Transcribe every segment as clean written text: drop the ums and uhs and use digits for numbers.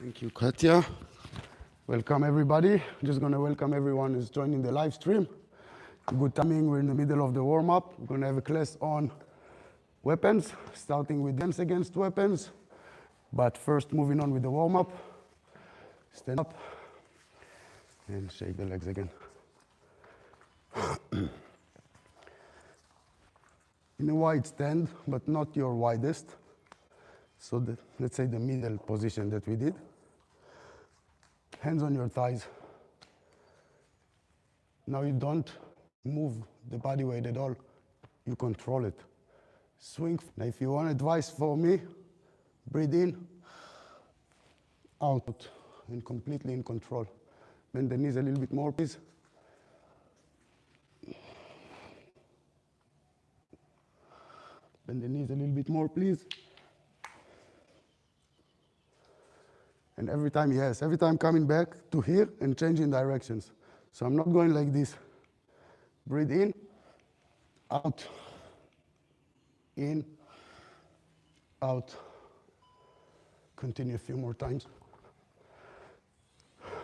Thank you, Katya. Welcome, everybody. Just going to welcome everyone who's joining the live stream. Good timing. We're in the middle of the warm-up. We're going to have a class on weapons, starting with defense against weapons. But first, moving on with the warm-up. Stand up and shake the legs again. In a wide stand, but not your widest. So let's say the middle position that we did. Hands on your thighs. Now you don't move the body weight at all. You control it. Swing. Now if you want advice for me, breathe in, out, and completely in control. Bend the knees a little bit more, please. Bend the knees a little bit more, please. And every time coming back to here and changing directions. So I'm not going like this. Breathe in, out, in, out. Continue a few more times.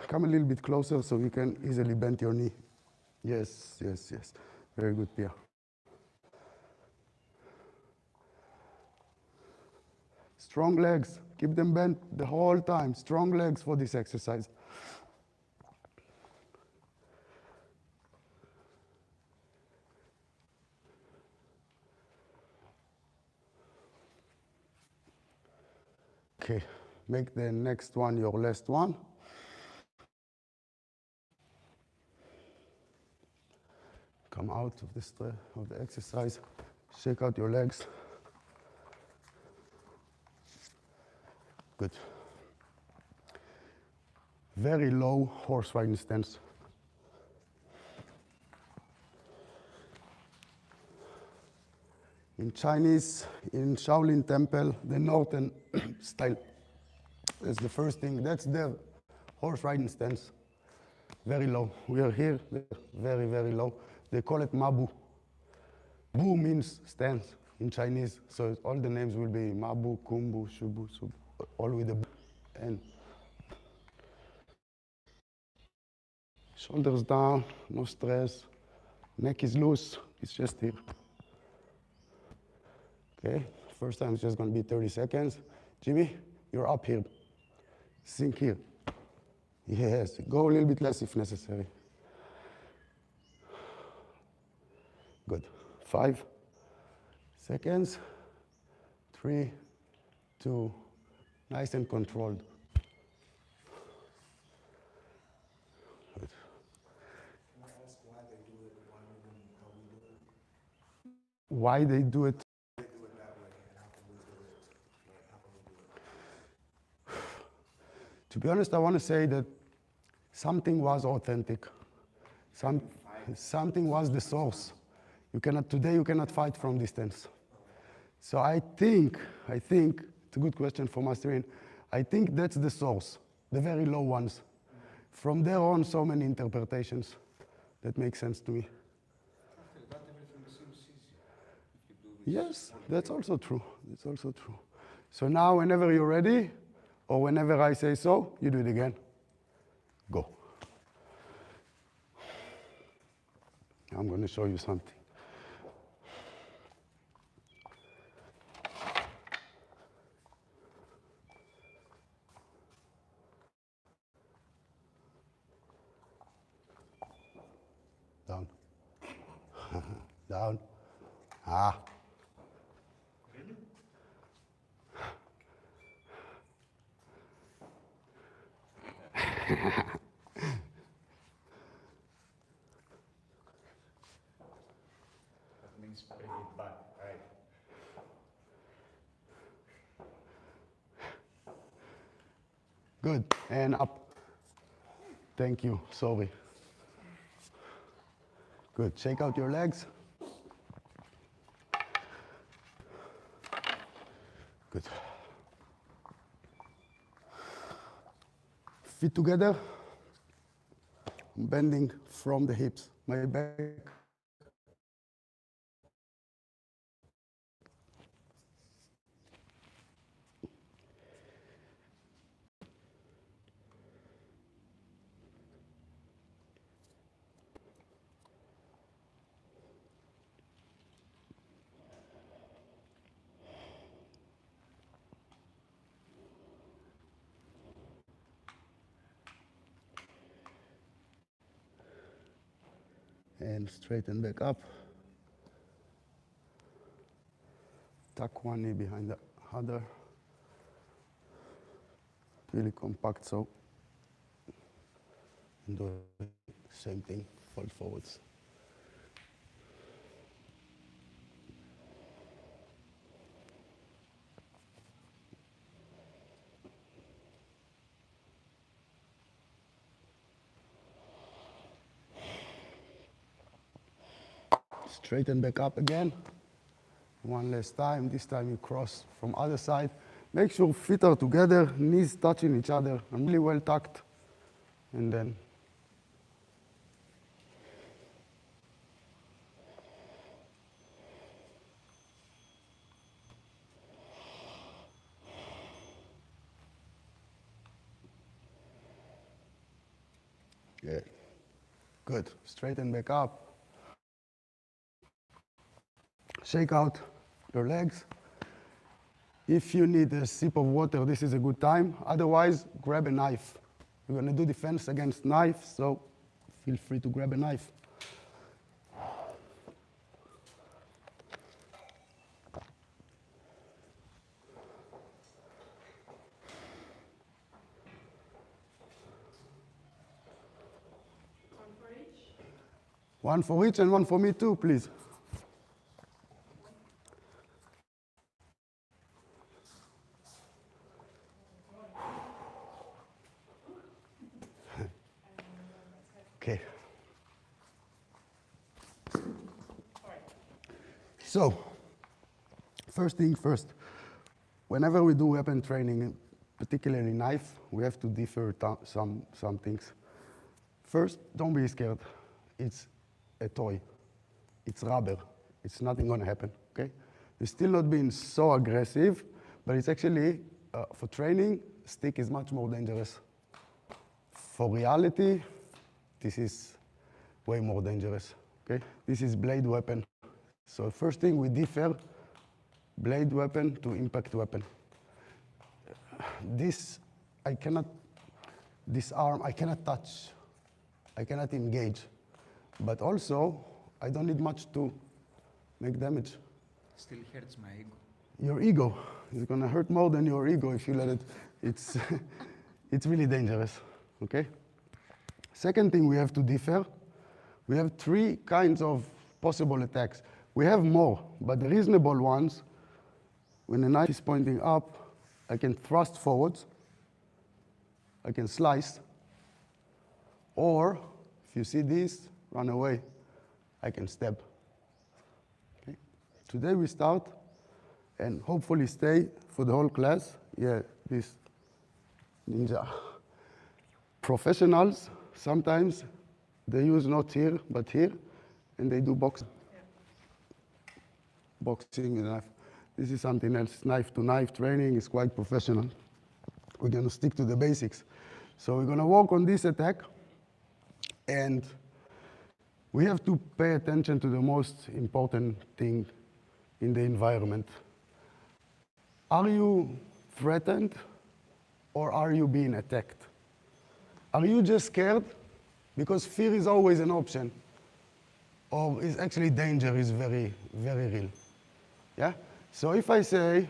Come a little bit closer so you can easily bend your knee. Yes, yes, yes. Very good, Pia. Strong legs. Keep them bent the whole time. Strong legs for this exercise. Okay, make the next one your last one. Come out of the exercise. Shake out your legs. Good. Very low horse riding stance. In Chinese, in Shaolin Temple, the northern style, that's the first thing. That's the horse riding stance. Very low. We are here, very, very low. They call it Mabu. Bu means stance in Chinese, so all the names will be Mabu, Kumbu, Shubu, Subu, all with the and shoulders down, no stress. Neck is loose, it's just here. Okay, first time it's just going to be 30 seconds. Jimmy, you're up here. Sink here. Yes, go a little bit less if necessary. Good. 5 seconds. 3, 2, nice and controlled. Good. Can I ask why they do it one way and how we do it? Why they do it? They do it that way, and how can we do it? Like, how can we do it? To be honest, I want to say that something was authentic. Something was the source. Today you cannot fight from distance. So I think, it's a good question for Masterin. I think that's the source, the very low ones. From there on, so many interpretations that make sense to me. Not everything seems easy. Yes, that's also true. That's also true. So now, whenever you're ready, or whenever I say so, you do it again. Go. I'm going to show you something. Down. Down. Ah. Really? That means bring it back, right? Good. And up. Thank you. Sorry. Good. Shake out your legs. Good. Feet together. Bending from the hips. My back. and straighten back up. Tuck one knee behind the other. Really compact, so. And do the same thing, fold forwards. Straighten back up again. One last time. This time you cross from other side. Make sure feet are together, knees touching each other, and really well tucked. And then yeah. Good. Straighten back up. Shake out your legs. If you need a sip of water, this is a good time. Otherwise, grab a knife. We're going to do defense against knife, so feel free to grab a knife. One for each. One for each and one for me too, please. Okay. So, first thing first, whenever we do weapon training, particularly knife, we have to differ some things. First, don't be scared. It's a toy. It's rubber. It's nothing going to happen, okay? You're still not being so aggressive, but it's actually, for training, stick is much more dangerous. For reality, this is way more dangerous, okay? This is blade weapon. So first thing, we differ blade weapon to impact weapon. This, I cannot disarm, I cannot touch, I cannot engage. But also, I don't need much to make damage. Still hurts my ego. Your ego is gonna hurt more than your ego if you let it. It's, it's really dangerous, okay? Second thing we have to differ, we have three kinds of possible attacks. We have more, but the reasonable ones, when the knife is pointing up, I can thrust forwards, I can slice, or if you see this, run away, I can stab. Okay? Today we start, and hopefully stay for the whole class. Yeah, this ninja. Professionals, sometimes they use not here, but here, and they do boxing. Boxing with a knife. This is something else. Knife to knife training is quite professional. We're going to stick to the basics. So we're going to work on this attack, and we have to pay attention to the most important thing in the environment. Are you threatened, or are you being attacked? Are you just scared? Because fear is always an option. Or is actually danger is very, very real. Yeah? So if I say,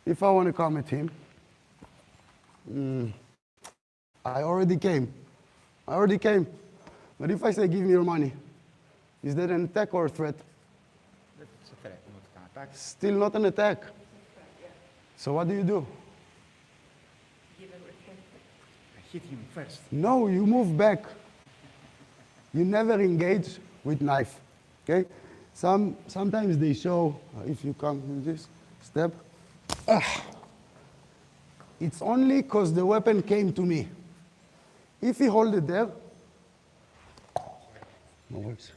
if I want to come at him, I already came. But if I say, give me your money, is that an attack or a threat? It's a threat, not an attack. Still not an attack. So what do you do? Give everything. I hit him first. No, you move back. You never engage with knife, okay? Sometimes they show, if you come with this step, it's only because the weapon came to me. If he hold it there, no worries.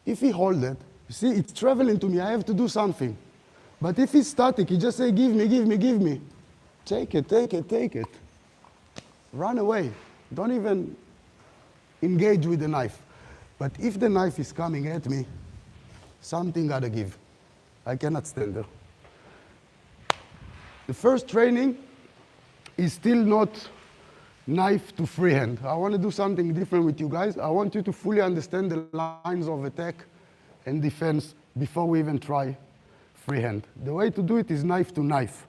If he hold it, you see, it's traveling to me, I have to do something. But if it's static, you just say, give me, give me, give me. Take it, take it, take it. Run away. Don't even engage with the knife. But if the knife is coming at me, something gotta give. I cannot stand there. The first training is still not knife to free hand. I want to do something different with you guys. I want you to fully understand the lines of attack and defense before we even try free hand. The way to do it is knife to knife,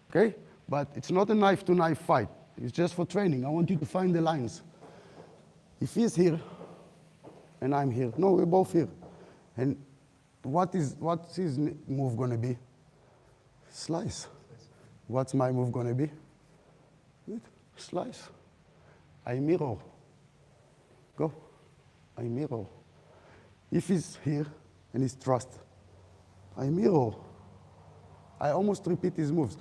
okay? But it's not a knife to knife fight. It's just for training. I want you to find the lines. If he's here and I'm here, no, we're both here. And what's his move gonna be? Slice. What's my move gonna be? Good. Slice. I mirror. Go. I mirror. If he's here and he's thrust, I mirror. I almost repeat his moves.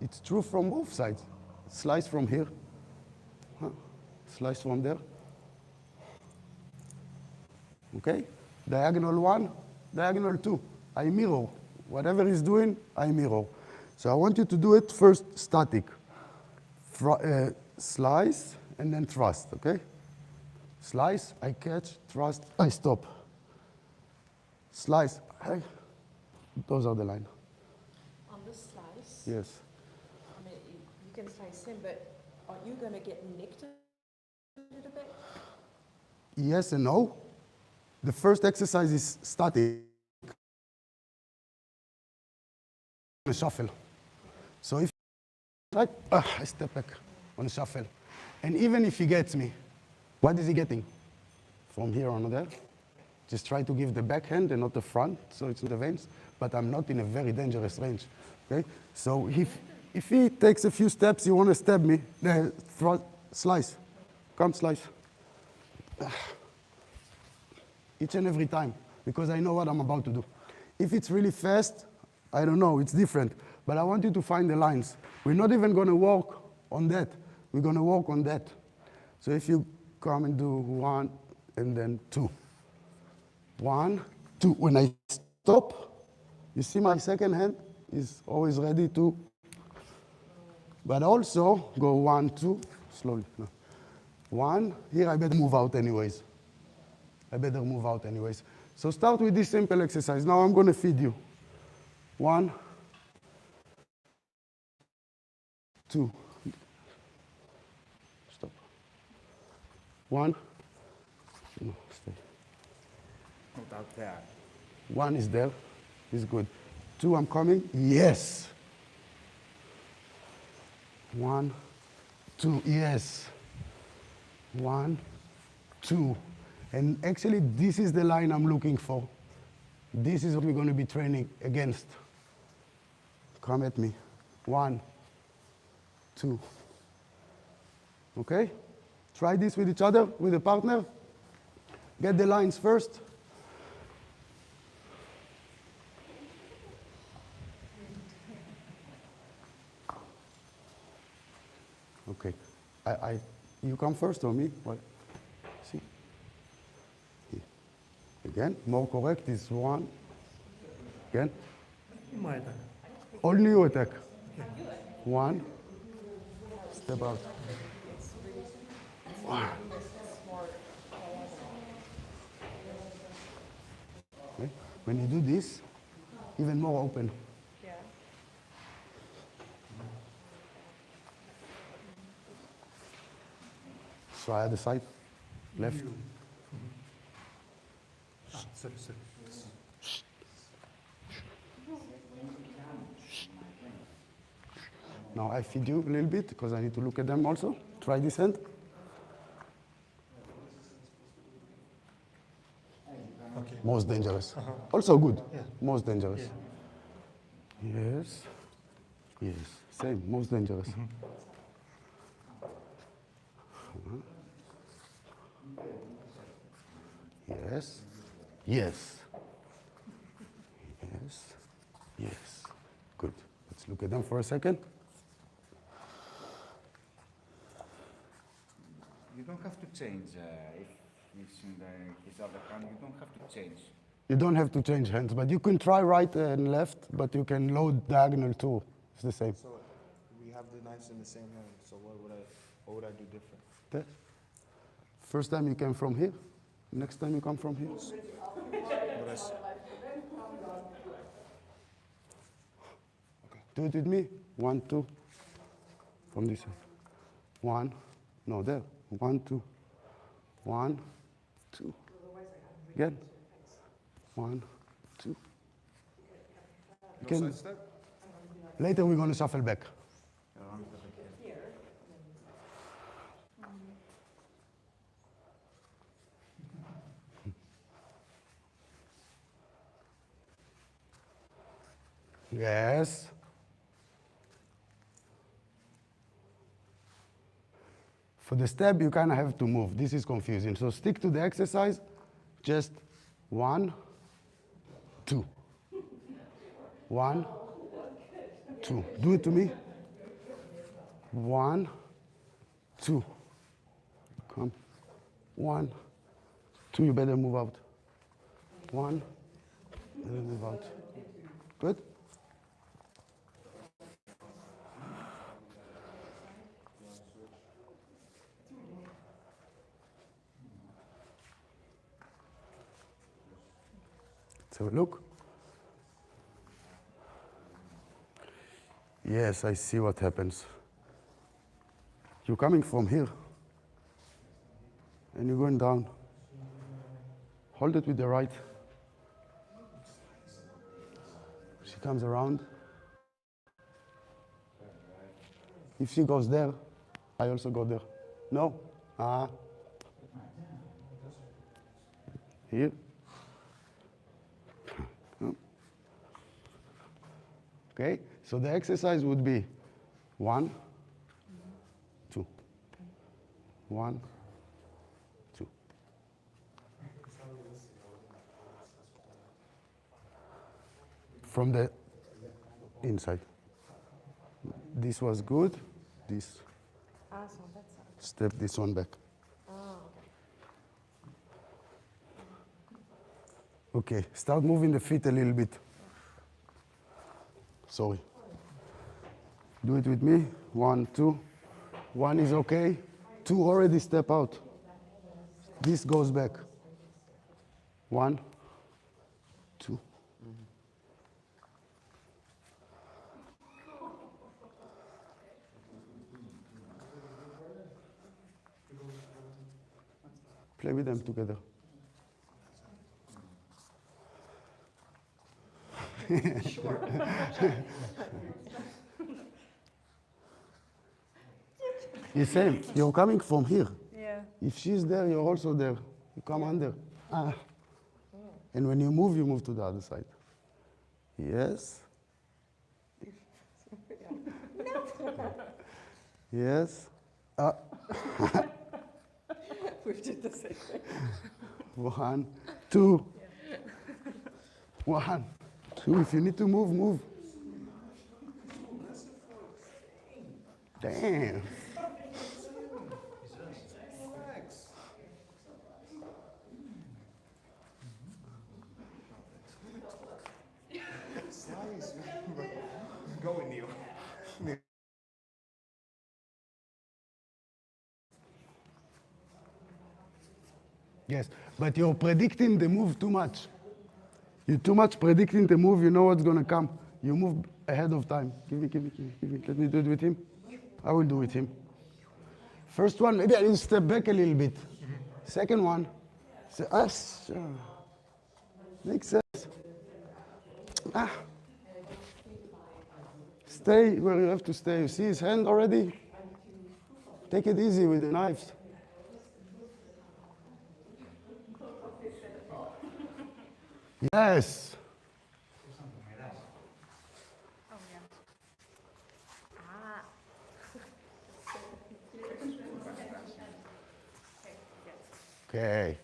It's true from both sides. Slice from here. Huh? Slice from there. Okay? Diagonal 1, diagonal 2. I mirror. Whatever he's doing, I mirror. So I want you to do it first static. Slice and then thrust, okay? Slice, I catch, thrust, I stop. Slice, those are the line. On the slice, Yes. I mean, you can slice him, but aren't you going to get nicked a little bit? Yes and no. The first exercise is static. A shuffle. So if like, I step back on the shuffle. And even if he gets me, what is he getting? From here on there. Just try to give the backhand and not the front, so it's in the veins. But I'm not in a very dangerous range. Okay? So if he takes a few steps, you want to stab me, slice. Come, slice. Each and every time, because I know what I'm about to do. If it's really fast, I don't know, it's different. But I want you to find the lines. We're not even going to work on that. We're going to work on that. So if you come and do 1 and then 2. 1, 2. When I stop, you see my second hand is always ready to. But also go 1, 2, slowly. No. 1, here I better move out anyways. So start with this simple exercise. Now I'm going to feed you. 1, 2. Stop. 1. No, stay. Not out there. 1 is there. Is good. 2, I'm coming. Yes. 1, 2. Yes. 1, 2. And actually, this is the line I'm looking for. This is what we're going to be training against. Come at me. 1, 2. Okay? Try this with each other, with a partner. Get the lines first. Okay. You come first or me? What? See? Here. Again, more correct is 1. Again. My attack. Only you attack. 1. Step out. 1. Okay. When you do this, even more open. Yeah. Try other side. Left. Sorry. Now I feed you a little bit because I need to look at them also. Try this hand. Okay. Most dangerous. Also good. Yeah. Most dangerous. Yeah. Yes. Yes. Same. Most dangerous. Yes. Yes. Yes. Yes. Good. Let's look at them for a second. You don't have to change if it's in his other hand. You don't have to change. You don't have to change hands, but you can try right and left, but you can load diagonal too. It's the same. So we have the knives in the same hand. So what would I do different? That. First time you came from here. Next time you come from here. Do it with me. 1, 2. From this side. 1, No, there. 1, 2. 1, 2. Again. 1, 2. Again. Later we're going to shuffle back. Yes. For the step, you kind of have to move. This is confusing. So stick to the exercise. Just 1, 2. 1, 2. Do it to me. 1, 2. Come. 1, 2. You better move out. 1. Better move out. Good? Let's have a look. Yes, I see what happens. You're coming from here, and you're going down. Hold it with the right. She comes around. If she goes there, I also go there. No? Here. Okay, so the exercise would be 1, 2. 1, 2. From the inside. This was good. This. So on that side. Step this one back. Okay, start moving the feet a little bit. Sorry. Do it with me. 1, 2. 1 is okay. 2 already step out. This goes back. 1, 2. Play with them together. Sure. You same. You're coming from here. Yeah. If she's there, you're also there. You come under. And when you move to the other side. Yes. Yes. We did the same thing. 1, 2. 1, 2. If you need to move, move. Damn. Go, Neil. Yes, but you're predicting the move too much. You're too much predicting the move, you know what's going to come. You move ahead of time. Give me. Let me do it with him. I will do with him. First one, maybe I need to step back a little bit. Second one, makes sense. Stay where you have to stay. You see his hand already? Take it easy with the knives. Yes. Okay.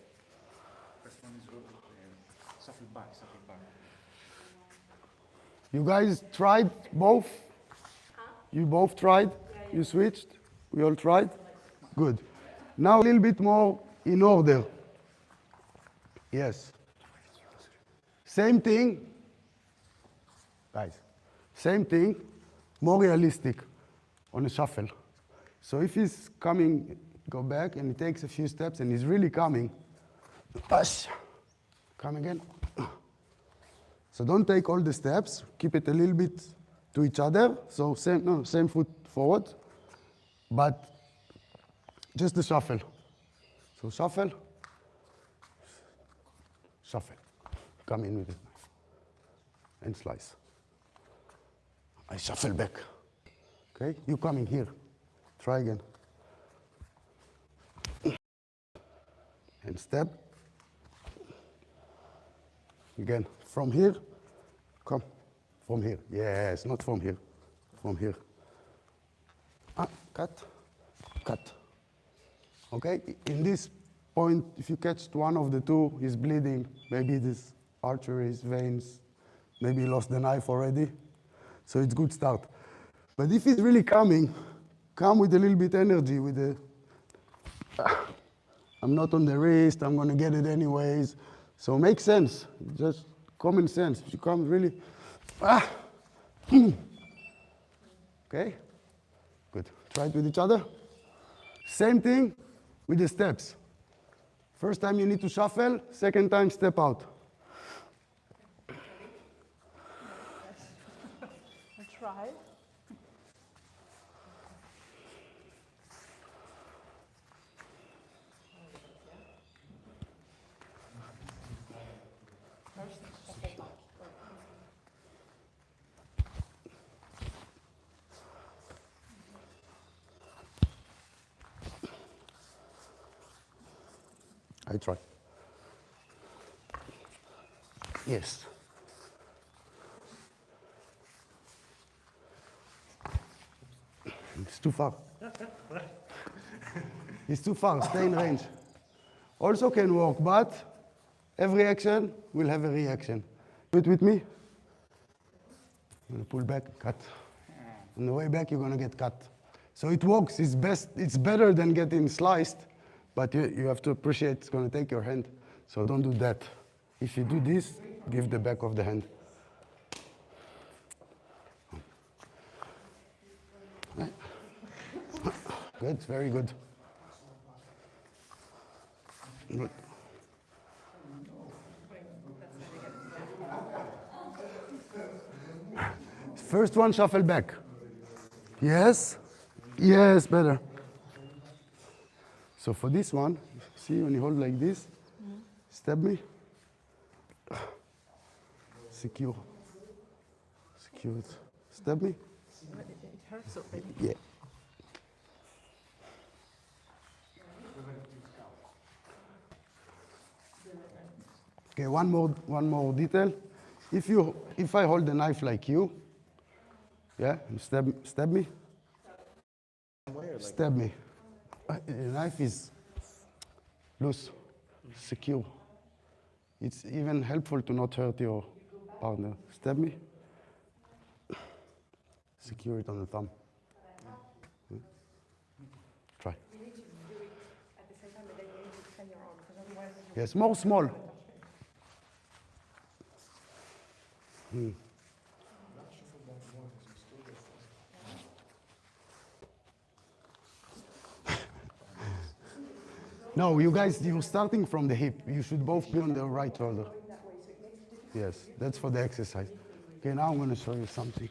First one is good. Shuffle back. You guys tried both? You both tried? You switched? We all tried? Good. Now a little bit more in order. Yes. Same thing. Guys, same thing, more realistic on a shuffle. So if he's coming, go back, and he takes a few steps, and he's really coming. Come again. So don't take all the steps. Keep it a little bit to each other. So same foot forward. But just the shuffle. So shuffle, shuffle. Come in with it, and slice. I shuffle back. Okay, you coming here. Try again. And step. Again, from here, come. From here, yes, not from here. From here. Cut, cut. Okay, in this point, if you catch one of the two, he's bleeding, maybe this arteries, veins, maybe he lost the knife already. So it's good start. But if he's really coming, come with a little bit energy, with the, I'm not on the wrist, I'm gonna get it anyways. So make sense, just common sense. If you come really, okay, good. Try it with each other. Same thing with the steps. First time you need to shuffle, second time step out. I'll try. I try. Yes. It's too far. It's too far, stay in range. Also can work, but every action will have a reaction. Do it with me. I'm gonna pull back, cut. On the way back, you're gonna get cut. So it works, it's best, it's better than getting sliced, but you have to appreciate it's gonna take your hand. So don't do that. If you do this, give the back of the hand. Good, very good. Good. First one, shuffle back. Yes, yes, better. So for this one, see when you hold like this, stab me. Secure. Secure it. Stab me. It hurts already. Yeah. Okay, one more detail. If I hold the knife like you, yeah, you stab me. Stab me. The knife is loose, secure. It's even helpful to not hurt your partner. Stab me. Secure it on the thumb. Try. You need to do it at the same time, but then you need to extend your arm, because otherwise Yes, more small. No, you guys, you're starting from the hip. You should both be on the right shoulder. Yes, that's for the exercise. Okay, now I'm going to show you something.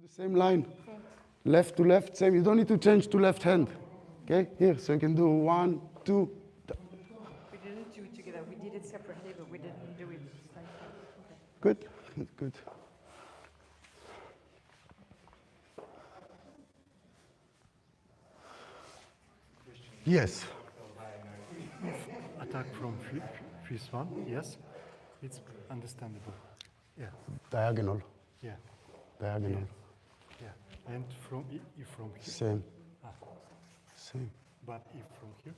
The same line. Left to left, same. You don't need to change to left hand. Okay, here, so you can do 1, 2. We didn't do it together. We did it separately, but we didn't do it like that. Okay. Good, good, good. Yes. Attack from first one, yes, it's understandable. Yeah, Diagonal, yeah, diagonal. yeah. And if from here, Same. Same, but if from here,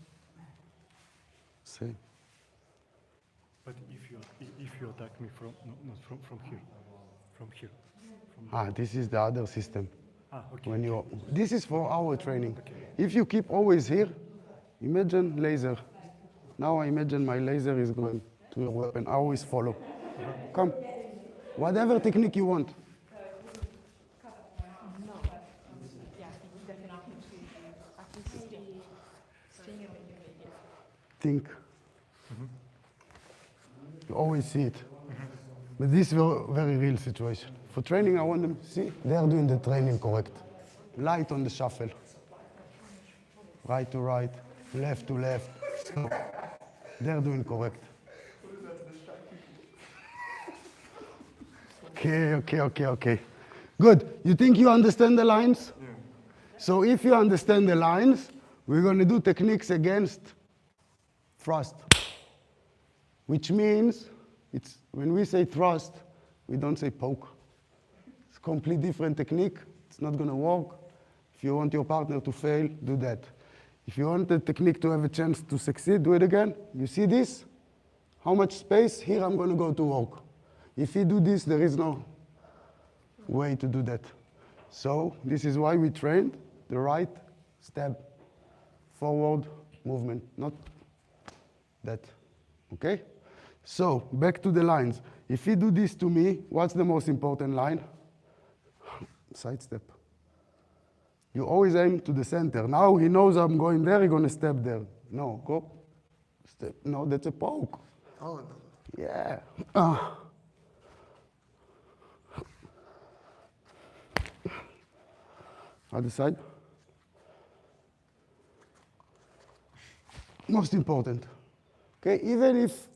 same. but if you attack me from not from here, from here, This is the other system. okay. When this is for our training. If you keep always here, imagine laser. Now I imagine my laser is going to your weapon. I always follow. Come. Whatever technique you want. No. Yeah, definitely. I can see staying in the Think. You always see it. But this is a very real situation. For training, I want them, see, they are doing the training correct. Light on the shuffle. Right to right, left to left. Slow. They're doing correct. Okay. Good. You think you understand the lines? Yeah. So if you understand the lines, we're going to do techniques against thrust. Which means, when we say thrust, we don't say poke. It's a completely different technique. It's not going to work. If you want your partner to fail, do that. If you want the technique to have a chance to succeed, do it again. You see this? How much space? Here I'm going to go to work. If you do this, there is no way to do that. So this is why we trained the right step, forward movement, not that. Okay? So back to the lines. If you do this to me, what's the most important line? Side step. You always aim to the center. Now he knows I'm going there, he's going to step there. No, go. Step. No, that's a poke. Oh, Yeah. Other side. Most important. Okay, even if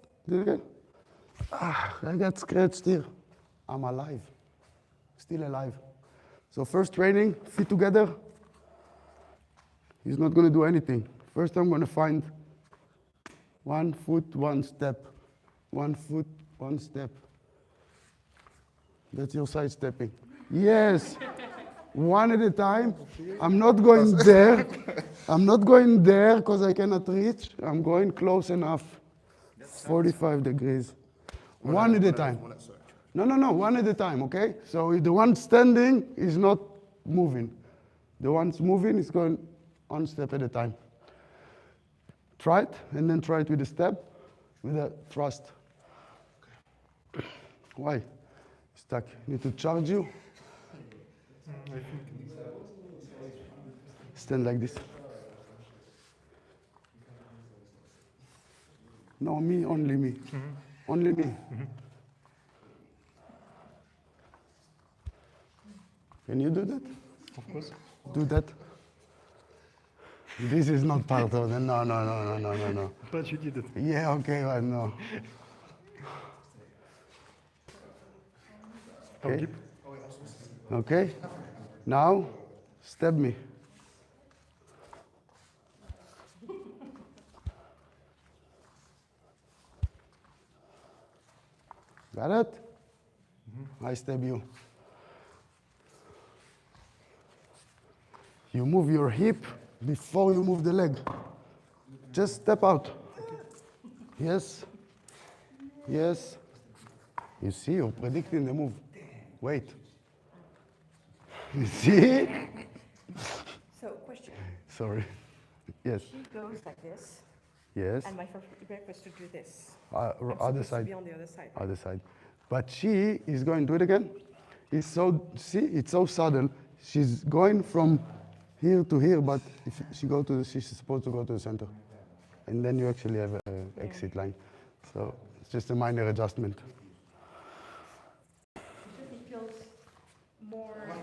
I got scratched here, I'm alive. Still alive. So first training, feet together. He's not going to do anything. First I'm going to find 1 foot, 1 step. 1 foot, 1 step. That's your side stepping. Yes. One at a time. I'm not going there. I'm not going there because I cannot reach. I'm going close enough. 45 degrees. One at a time. No, 1 at a time, okay? So the one standing is not moving. The one's moving is going 1 step at a time. Try it, and then try it with a step, with a thrust. Why? Stuck. Need to charge you. Stand like this. No, me, only me. Only me. Can you do that? of course. Do that. This is not part of the, no. But you did it. Yeah, okay, well, no. Okay. Keep. Okay. Now, stab me. Got it? I stab you. You move your hip before you move the leg. Just step out. Yes. Yes. You see, you're predicting the move. Wait. You see? So, question. Sorry. Yes. She goes like this, Yes. and my first reflex was to do this. Other supposed to side. be on the other side. Other side. But she is going to do it again. It's so, see, it's so sudden. She's going from here to here, but if she go to, she's supposed to go to the center. And then you actually have an exit line. So it's just a minor adjustment. It feels more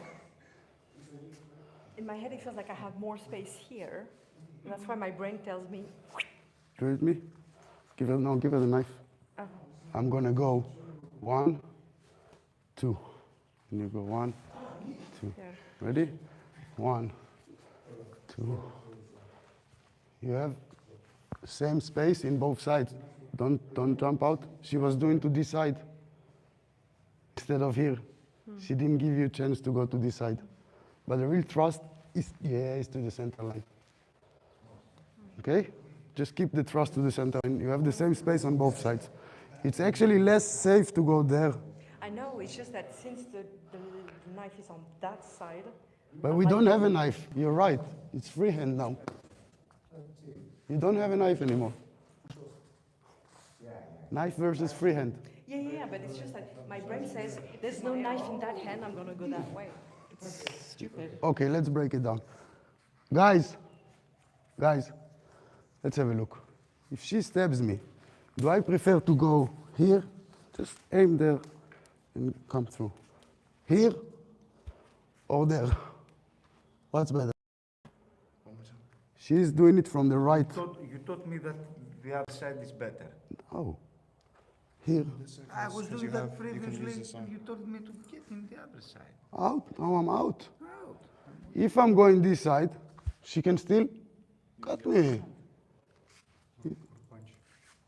in my head, it feels like I have more space here. And that's why my brain tells me, Do it with me. Give her the knife. oh, I'm gonna go 1, 2. And you go 1, 2. yeah. Ready? 1, 2. You have same space in both sides. Don't jump out. She was doing to this side instead of here. She didn't give you a chance to go to this side. But the real thrust is to the center line. Okay? Just keep the thrust to the center line. You have the same space on both sides. It's actually less safe to go there. I know, it's just that since the knife is on that side. But we don't have a knife. You're right. It's freehand now. You don't have a knife anymore. Knife versus freehand. Yeah, but it's just that my brain says, there's no knife in that hand, I'm gonna go that way. It's stupid. Okay, let's break it down. Guys, let's have a look. If she stabs me, do I prefer to go here? Just aim there and come through. Here or there? What's better? She's doing it from the right. You taught me that the other side is better. Oh, here. I was Because doing you that have- you can use previously. the same. You told me to get in the other side. Out. Now I'm out. Out. If I'm going this side, she can still cut me.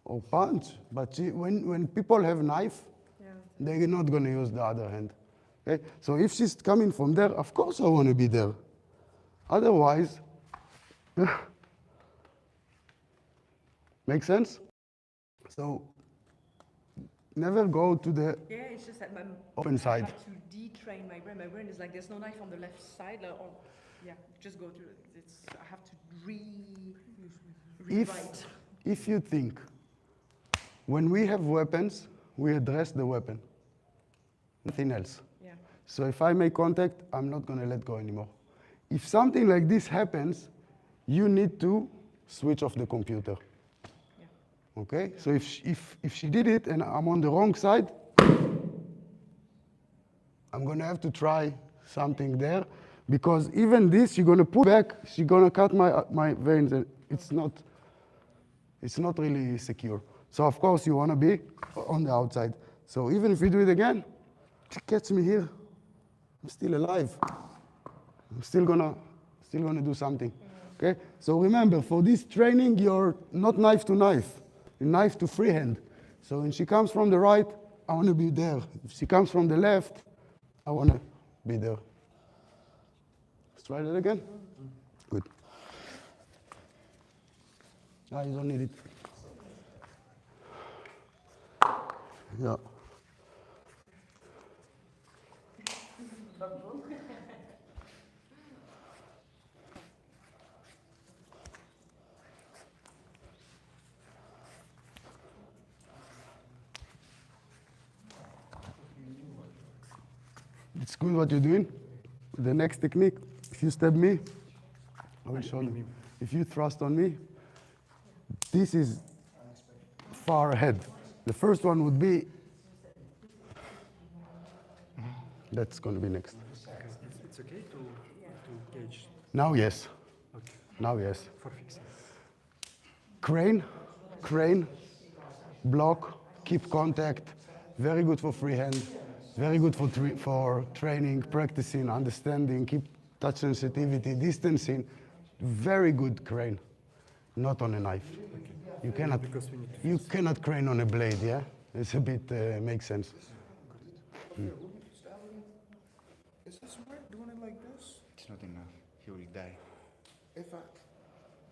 Or punch. But when people have knife, Yeah. they're not going to use the other hand. Okay? So if she's coming from there, of course I want to be there. Otherwise, make sense? So never go to the Yeah, it's just that open I side. have to detrain my brain. My brain is like, there's no knife on the left side. Or, yeah, just go to it's. I have to rewrite. If you think, when we have weapons, we address the weapon, nothing else. Yeah. So if I make contact, I'm not going to let go anymore. If something like this happens, you need to switch off the computer. Yeah. Okay? So if she did it and I'm on the wrong side, I'm going to have to try something there, because even this, you're going to pull back, she's going to cut my veins, and it's not really secure. So of course you want to be on the outside. So even if you do it again, she catch me here, I'm still alive. I'm still gonna do something. Okay? So remember, for this training, you're not knife to knife, you're knife to freehand. So when she comes from the right, I want to be there. If she comes from the left, I want to be there. Let's try that again. Good. Ah, you don't need it. Yeah. It's good what you're doing. The next technique, if you stab me, I will show you. If you thrust on me, this is far ahead. The first one would be, that's going to be next. It's okay to gauge Now, yes. okay. Now, yes. For fixing. Crane, block, keep contact. Very good for freehand. Very good for training, practicing, understanding, keep touch sensitivity, distancing. Very good crane, not on a knife. You cannot, Because we need to you cannot crane on a blade, yeah? It's a bit, makes sense. Is this work doing it like this? It's not enough. He will die. If I,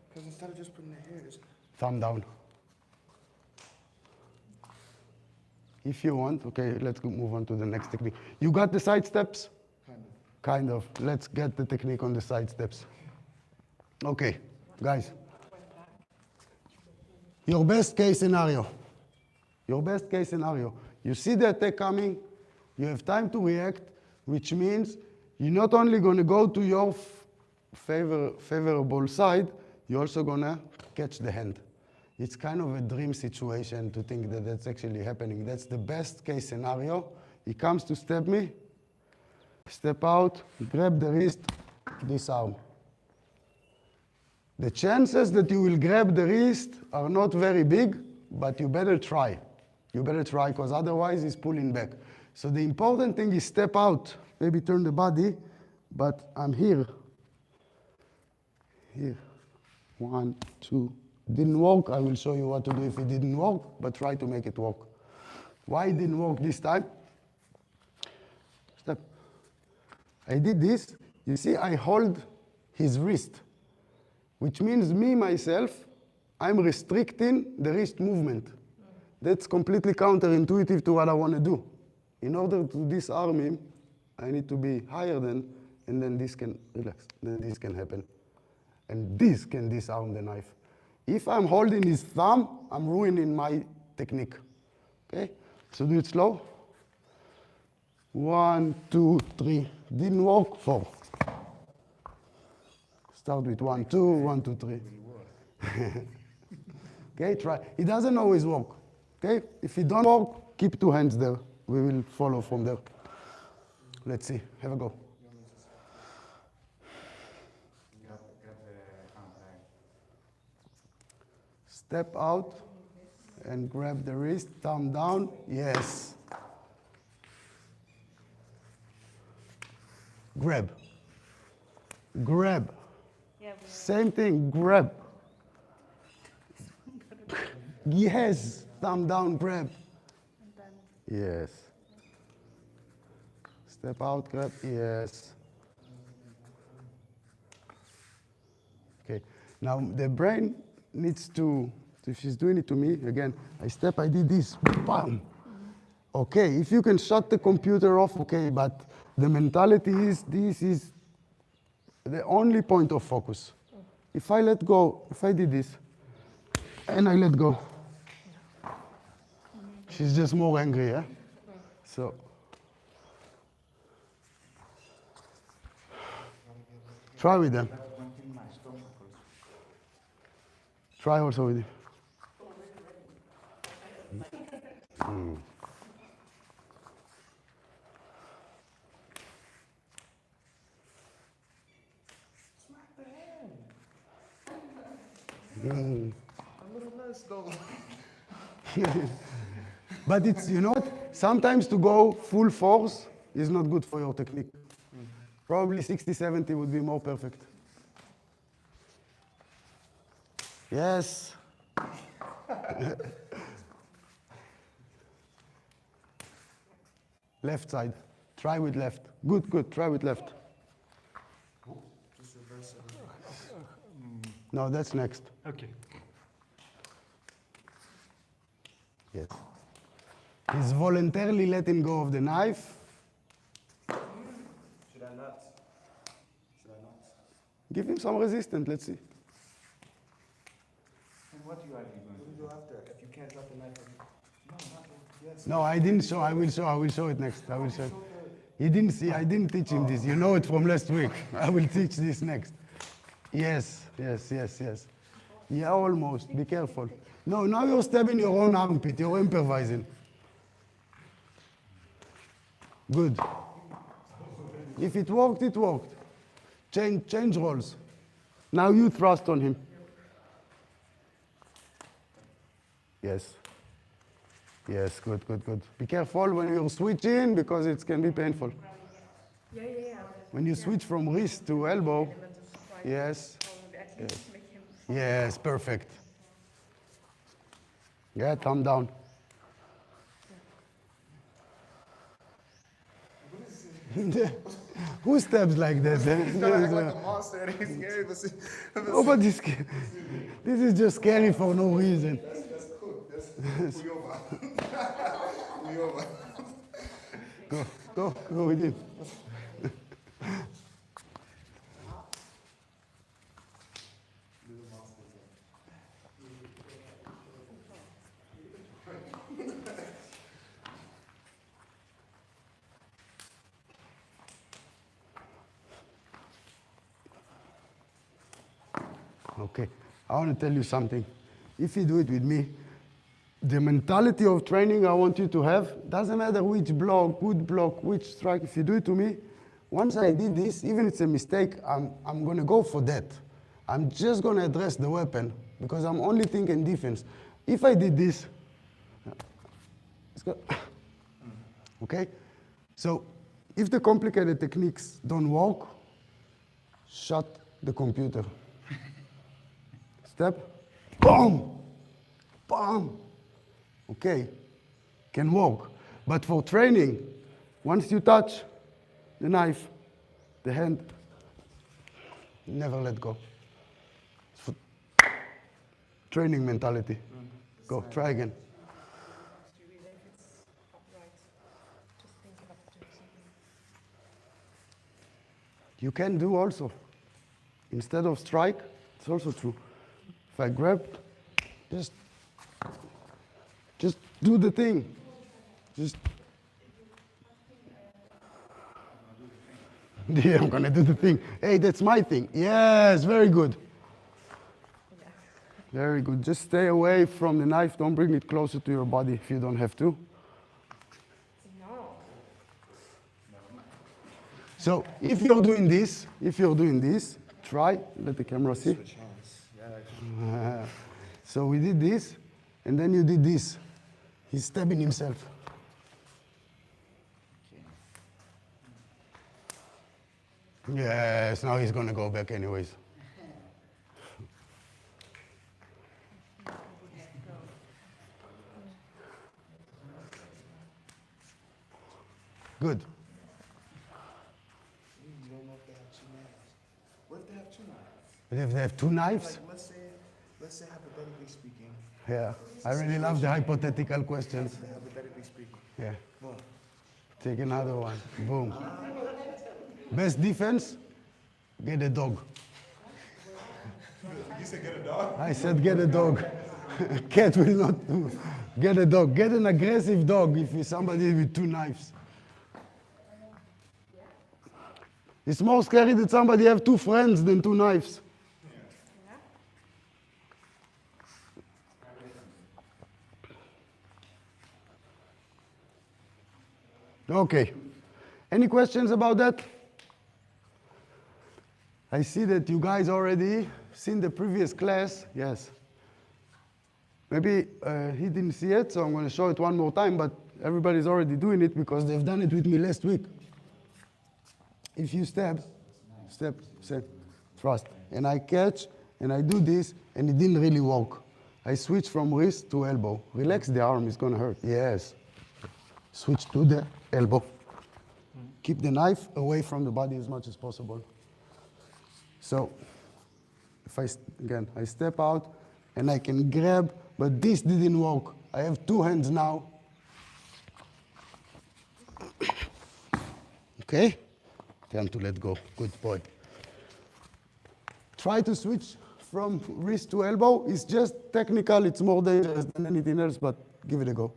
because instead of just putting it here, it's Thumb down. If you want, okay, let's move on to the next technique. You got the side steps? Kind of. Let's get the technique on the side steps. Okay, guys. Your best case scenario. Your best case scenario. You see the attack coming, you have time to react, which means you're not only going to go to your favorable side, you're also going to catch the hand. It's kind of a dream situation to think that that's actually happening. That's the best case scenario. He comes to stab me, step out, grab the wrist, this arm. The chances that you will grab the wrist are not very big, but you better try. You better try, because otherwise he's pulling back. So the important thing is step out, maybe turn the body, but I'm here. Here. 1, 2. Didn't work, I will show you what to do if it didn't work, but try to make it work. Why it didn't work this time? Step. I did this. You see, I hold his wrist, which means me, myself, I'm restricting the wrist movement. That's completely counterintuitive to what I want to do. In order to disarm him, I need to be higher than, and then this can relax. Then this can happen. And this can disarm the knife. If I'm holding his thumb, I'm ruining my technique. Okay? So do it slow. 1, 2, 3. Didn't work. 4. Start with 1, 2, 1, 2, 3. Okay, try. It doesn't always work. Okay? If it don't work, keep 2 hands there. We will follow from there. Let's see. Have a go. Grab the arm, right? Step out and grab the wrist. Thumb down. Yes. Grab. Grab. Yeah, Same thing. Grab. Yes. Thumb down. Grab. Yes. Step out. Grab. Yes. Okay. Now the brain needs to, if she's doing it to me, again, I step, I did this, bam. Okay, if you can shut the computer off, okay, but the mentality is, this is the only point of focus. If I let go, if I did this, and I let go, she's just more angry, yeah? So, try with them. Try also with him. But it's, you know what? Sometimes to go full force is not good for your technique. Probably 60, 70 would be more perfect. Yes. Left side. Try with left. Good, good. Try with left. Just reverse it. No, that's next. Okay. Yes. He's voluntarily letting go of the knife. Should I not? Should I not? Give him some resistance. Let's see. And what you are doing? What do you do after? If you can't drop the knife, no, not yes. No, I didn't show. I will show. I will show it next. I will show it. He didn't see. I didn't teach him this. You know it from last week. I will teach this next. Yes, yes, yes, yes. Yeah, almost. Be careful. No, now you're stabbing your own armpit. You're improvising. Good. If it worked, it worked. Change roles. Now you thrust on him. Yes. Yes, good, good, good. Be careful when you're switching because it can be painful. yeah. When you switch from wrist to elbow, yes, At least make him. yes, perfect. Yeah, thumb down. Who stabs like that? Like a monster and he's scary, but see, Nobody's. This is just scary for no reason. that's cool. That's we over. We over. Go with him. Okay, I want to tell you something. If you do it with me, the mentality of training I want you to have, doesn't matter which block, which strike, if you do it to me, once I did this, even if it's a mistake, I'm going to go for that. I'm just going to address the weapon because I'm only thinking defense. If I did this, it's go. Okay? So if the complicated techniques don't work, shut the computer. Step, boom, boom. Okay, can work. But for training, once you touch the knife, the hand, never let go. It's for training mentality. Go, try again. Even if it's upright, just think about doing something. You can do also, instead of strike, it's also true. If I grab, just do the thing. Just, yeah, I'm gonna do the thing. Hey, that's my thing. Yes, very good. Very good. Just stay away from the knife. Don't bring it closer to your body if you don't have to. No. So if you're doing this, try, let the camera see. Switch hands. Yeah. So we did this, and then you did this. He's stabbing himself. Yes, now he's gonna go back anyways. Good. You don't know if they have two knives. What if they have two knives? But if they have two knives, Like, let's say hypothetically speaking. yeah. I really love the hypothetical questions. Hypothetically speaking. Yeah. Well, Take another one. Boom. Best defense, get a dog. you said get a dog? I said get a dog. Cat will not do. Get a dog. Get an aggressive dog if you're somebody with two knives. It's more scary that somebody have two friends than two knives. Okay. Any questions about that? I see that you guys already seen the previous class. Yes. Maybe he didn't see it, so I'm going to show it one more time, but everybody's already doing it because they've done it with me last week. If you step, step, thrust, and I catch, and I do this, and it didn't really work. I switch from wrist to elbow. Relax the arm, it's going to hurt. Yes. Switch to the elbow. Keep the knife away from the body as much as possible. So, if I step out, and I can grab, but this didn't work. I have two hands now. Okay? Time to let go. Good boy. Try to switch from wrist to elbow. It's just technical. It's more dangerous than anything else, but give it a go.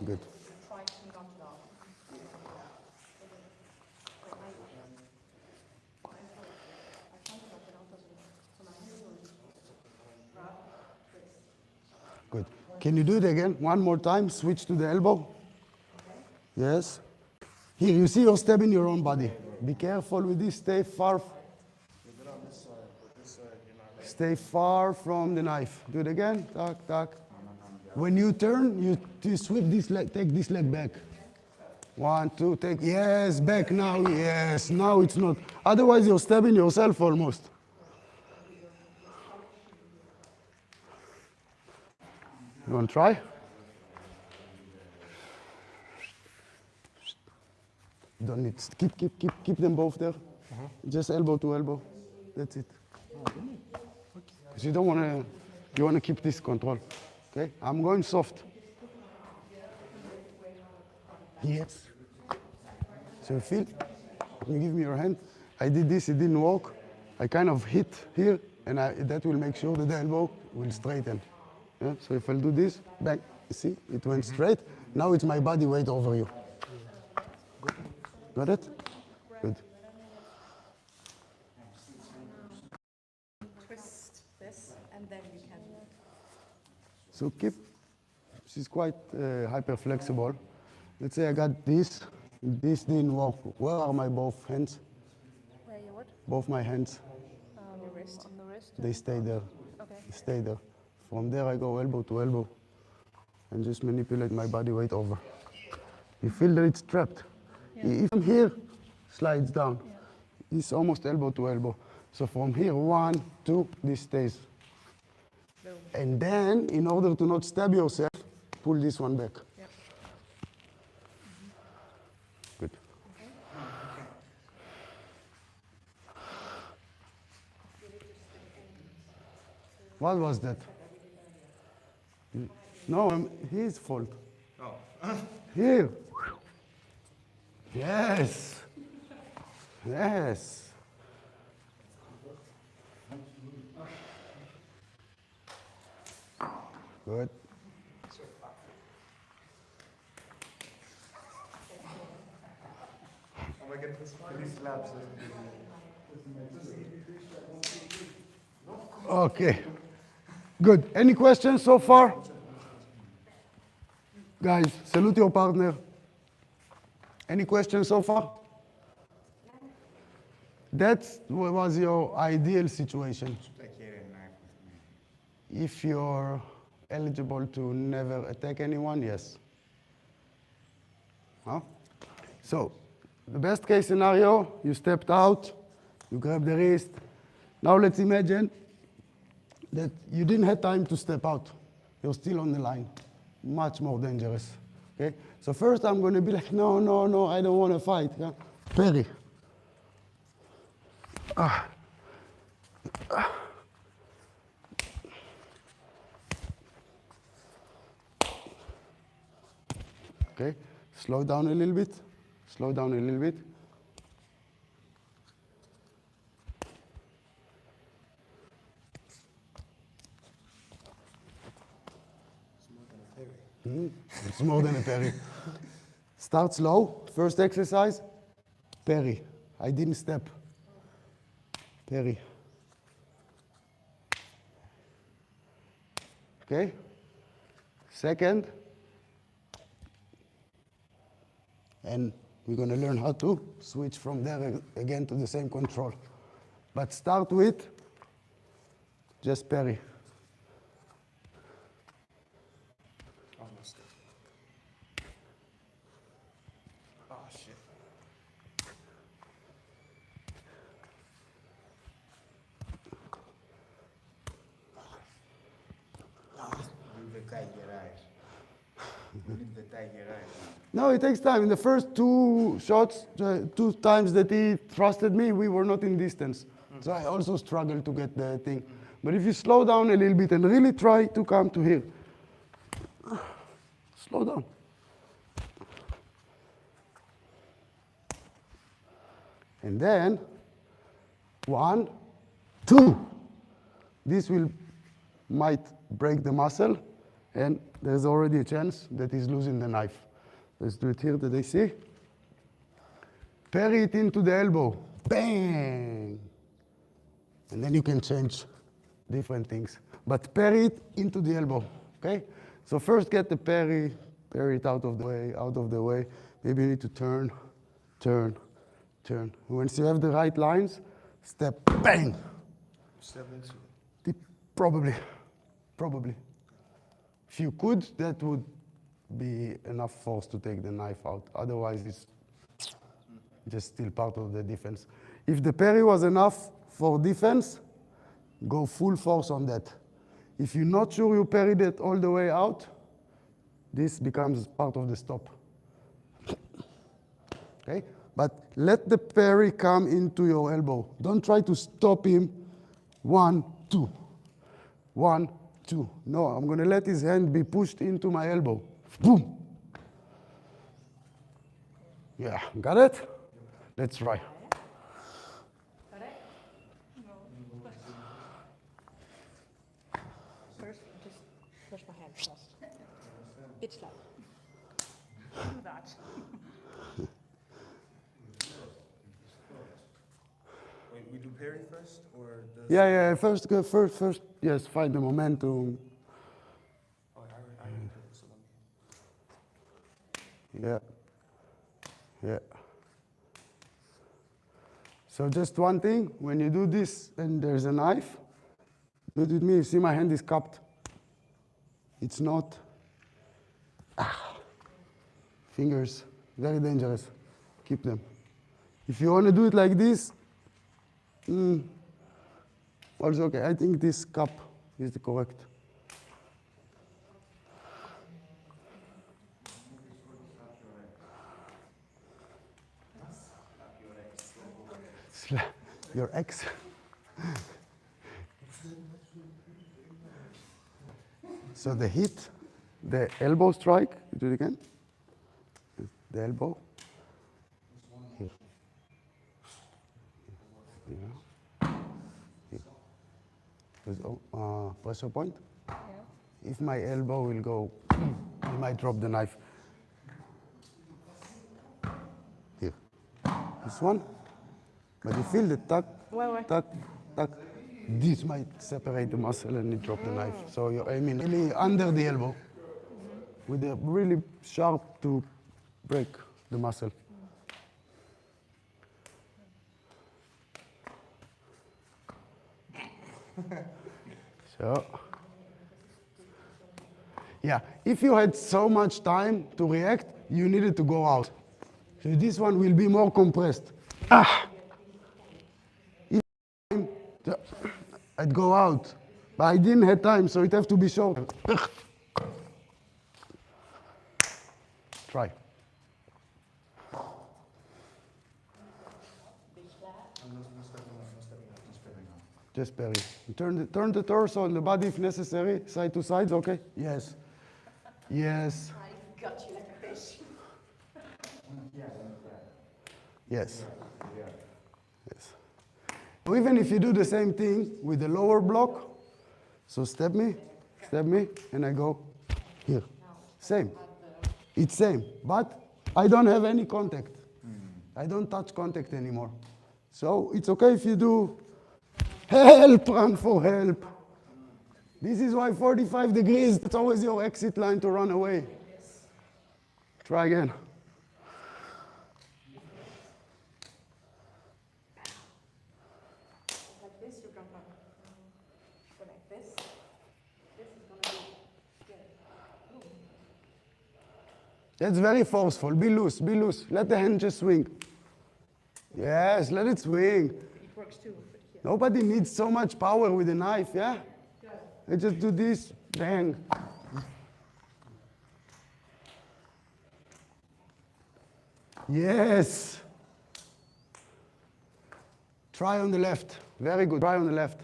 Good. Good. Can you do it again? One more time. Switch to the elbow. Yes. Here, you see you're stabbing your own body. Be careful with this. Stay far. Stay far from the knife. Do it again. Tack, tack. When you turn, you sweep this leg, take this leg back. 1, 2, take, yes, back now, yes, now it's not. Otherwise you're stabbing yourself almost. You want to try? Don't need, keep them both there. Just elbow to elbow, that's it. Because you don't want to, you want to keep this control. Okay, I'm going soft. Yes. So you feel? Can you give me your hand? I did this, it didn't work. I kind of hit here, and that will make sure that the elbow will straighten. Yeah? So if I'll do this, bang, you see, it went straight. Now it's my body weight over you. Got it? Good. Twist this, and then you can. So keep, she's quite hyper flexible. Let's say I got this didn't work. Where are my both hands? Where you what? Both my hands, On your wrist. On the wrist? they stay there. Okay. They stay there. From there I go elbow to elbow and just manipulate my body weight over. You feel that it's trapped. Even here, slides down. Yeah. It's almost elbow to elbow. So from here, 1, 2, this stays. Boom. And then, in order to not stab yourself, pull this one back. Yep. Good. What was that? No, his fault. Oh. Here. Yes. Yes. Good. Oh my goodness. These slabs. Okay. Good. Any questions so far? Guys, salute your partner. Any questions so far? That was your ideal situation. I carry a knife with me. If you're eligible to never attack anyone, yes. Huh? So, the best case scenario, you stepped out, you grab the wrist. Now let's imagine that you didn't have time to step out. You're still on the line. Much more dangerous. Okay? So first I'm going to be like, no, no, no, I don't want to fight. Yeah? Parry. Okay, slow down a little bit. Slow down a little bit. It's more than a parry. Start slow. First exercise, parry. I didn't step. Parry. Okay? Second, and we're going to learn how to switch from there again to the same control. But start with just parry. Almost. Oh shit. Leave the tiger eyes. Leave the tiger eyes. No, it takes time. In the first 2 shots, 2 times that he thrusted me, we were not in distance. So I also struggled to get the thing. But if you slow down a little bit and really try to come to here, slow down. And then, 1, 2. This might break the muscle, and there's already a chance that he's losing the knife. Let's do it here, that they see. Parry it into the elbow. Bang! And then you can change different things. But parry it into the elbow, okay? So first get the parry it out of the way. Maybe you need to turn, turn, turn. Once you have the right lines, step, bang! Step into it. Probably. If you could, that would be enough force to take the knife out. Otherwise, it's just still part of the defense. If the parry was enough for defense, go full force on that. If you're not sure you parried it all the way out, this becomes part of the stop. Okay? But let the parry come into your elbow. Don't try to stop him. 1, 2. 1, 2. No, I'm going to let his hand be pushed into my elbow. Boom. Yeah, got it? Let's try. First, just Wash my hands first. Bitch like. Do that. Wait, we do parry first, or does? Yeah. First. Yes, find the momentum. Oh, I already did it, so let me. Yeah. So just one thing, when you do this and there's a knife, do it with me. You see my hand is cupped. It's not. Fingers, very dangerous. Keep them. If you want to do it like this, also okay. I think this cup is the correct. Slap your ex. So the hit, the elbow strike, do it again. The elbow. Here. Here. There's, pressure point. Yeah. If my elbow will go, I might drop the knife. Here. This one. But you feel the tuck, tuck, tuck. This might separate the muscle and you drop the knife. So you're aiming really under the elbow with a really sharp to break the muscle. So, yeah, if you had so much time to react, you needed to go out. So this one will be more compressed. I'd go out, but I didn't have time, so it have to be short. Try. I'm not stepping out. Just parry. Turn the torso and the body if necessary, side to sides, okay? Yes. Yes. I got you like a fish. Yes. Yes. So even if you do the same thing with the lower block, so step me, and I go here. Same. It's same, but I don't have any contact. I don't touch contact anymore. So it's okay if you do help, run for help. This is why 45 degrees, it's always your exit line to run away. Try again. Like this, you jump up. Go like this. This is gonna be good. That's very forceful. Be loose, be loose. Let the hand just swing. Yes, let it swing. It works too. But here. Nobody needs so much power with a knife, yeah? They just do this, bang. Yes. Try on the left. Very good. Try on the left.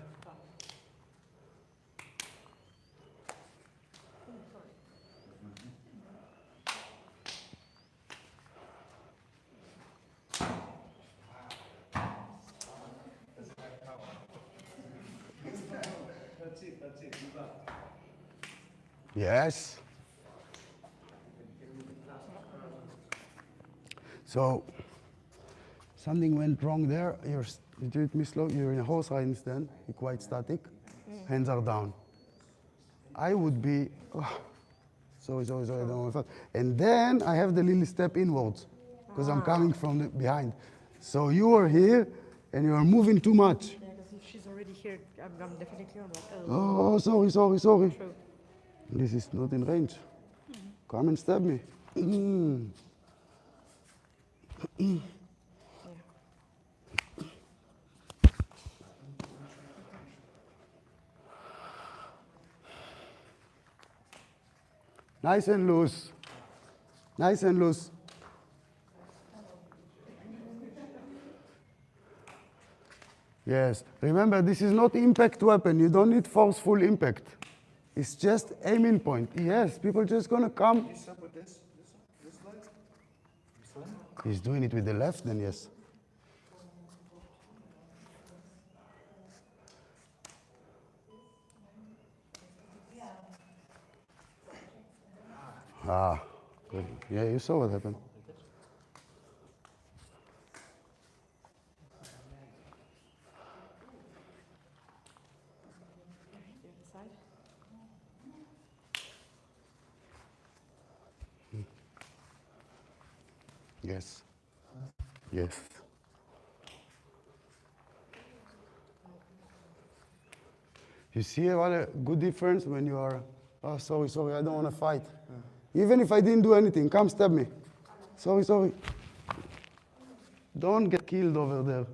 Yes. So something went wrong there. You do it me slow. You're in a horse riding stand. You're quite static. Hands are down. I would be. Sorry. I don't know if and then I have the little step inwards because I'm coming from the behind. So you are here and you are moving too much. Yeah, because if she's already here, I'm definitely on like, Oh, sorry. True. This is not in range. Come and stab me. Yeah. Nice and loose. Nice and loose. Yes. Remember, this is not impact weapon. You don't need forceful impact. It's just aiming point. Yes, people just gonna come. You step with this leg? This leg? He's doing it with the left, then yes. Ah, good. Yeah, you saw what happened. The other side. Yes. Yes. You see what a good difference when you are, oh, sorry, I don't want to fight. Even if I didn't do anything, come stab me. Sorry. Don't get killed over there.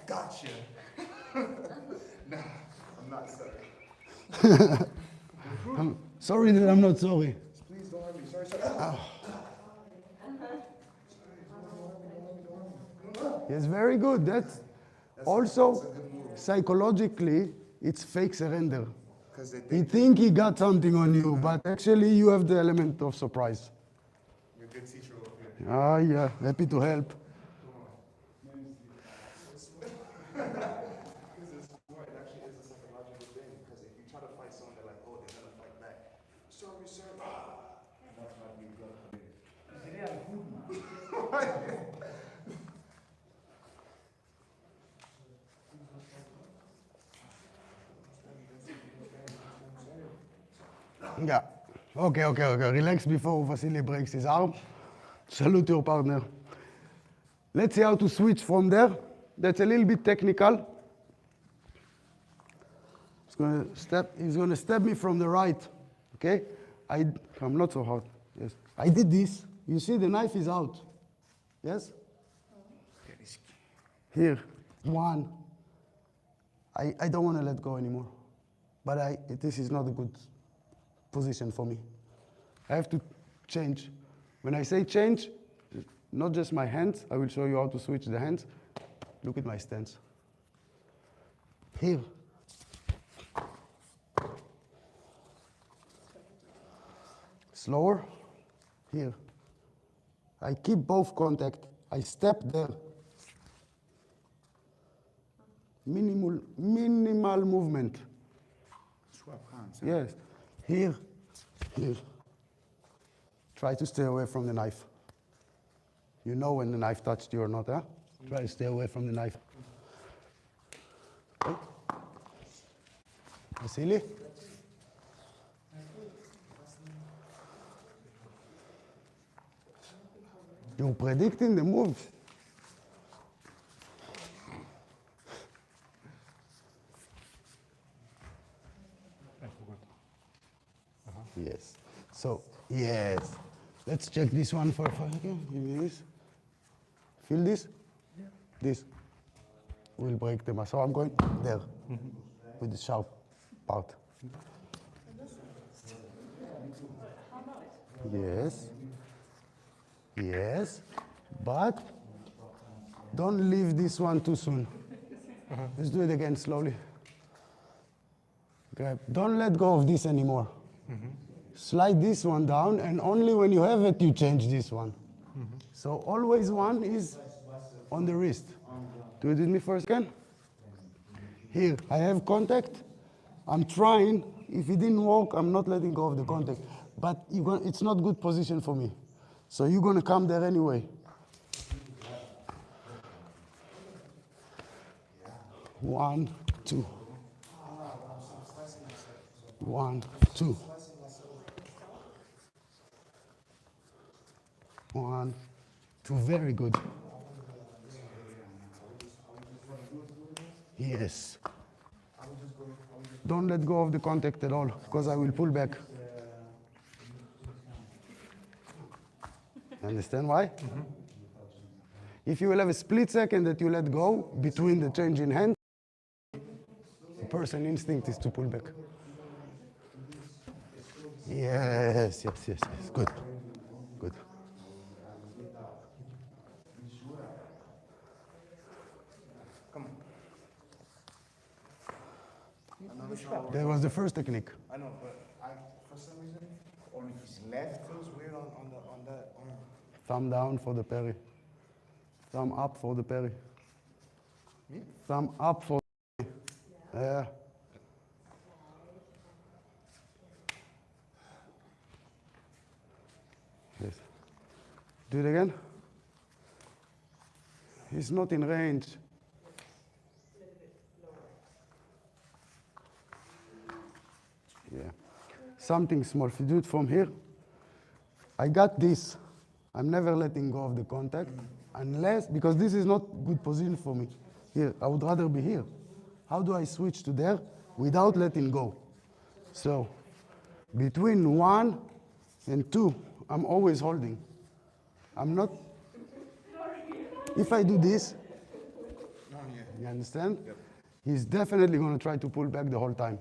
Gotcha. Nah, I'm not sorry. Sorry that I'm not sorry. Please don't hurt me. Sorry. Yes, very good. That's also psychologically, it's fake surrender. Because He think he got something on you, but actually you have the element of surprise. you're a good teacher over here. Ah, yeah, happy to help. Because it's smart. It actually is a psychological thing. Because if you try to fight someone, they're like, oh, they're gonna fight back. Sorry, sir. That's why we got Yeah. Okay. Relax before Vasily breaks his arm. Salute your partner. Let's see how to switch from there. That's a little bit technical. He's gonna stab me from the right. Okay? I'm not so hard. Yes. I did this. You see the knife is out. Yes? Here. One. I don't want to let go anymore. But this is not a good position for me. I have to change. When I say change, not just my hands, I will show you how to switch the hands. Look at my stance. Here. Slower. Here. I keep both contact. I step there. Minimal movement. Swap hands. Yes. Here. Try to stay away from the knife. You know when the knife touched you or not, huh? Try to stay away from the knife. Okay. Vasily? You're predicting the moves. Yes. So, yes. Let's check this one for okay. Give me this. Feel this? Yeah. This will break the muscle. So I'm going there with the sharp part. Yes. Yes. But don't leave this one too soon. Let's do it again slowly. Grab. Don't let go of this anymore. Slide this one down, and only when you have it, you change this one. So always one is on the wrist. Do it with me for a second. Here, I have contact. I'm trying. If it didn't work, I'm not letting go of the contact. But it's not good position for me. So you're going to come there anyway. One, two. 1, 2. 1, 2, very good. Yes. Don't let go of the contact at all, because I will pull back. Understand why? If you will have a split second that you let go between the change in hand, the person instinct is to pull back. Yes. Good. That was the first technique. I know, but for some reason, only his left feels weird on that arm. Thumb down for the parry. Thumb up for the parry. Me? Thumb up for the parry. Yeah. Yes. Do it again. He's not in range. Yeah. Something small. If you do it from here, I got this. I'm never letting go of the contact unless, because this is not good position for me. Here, I would rather be here. How do I switch to there without letting go? So between 1 and 2, I'm always holding. I'm not, if I do this, you understand? Yep. He's definitely going to try to pull back the whole time.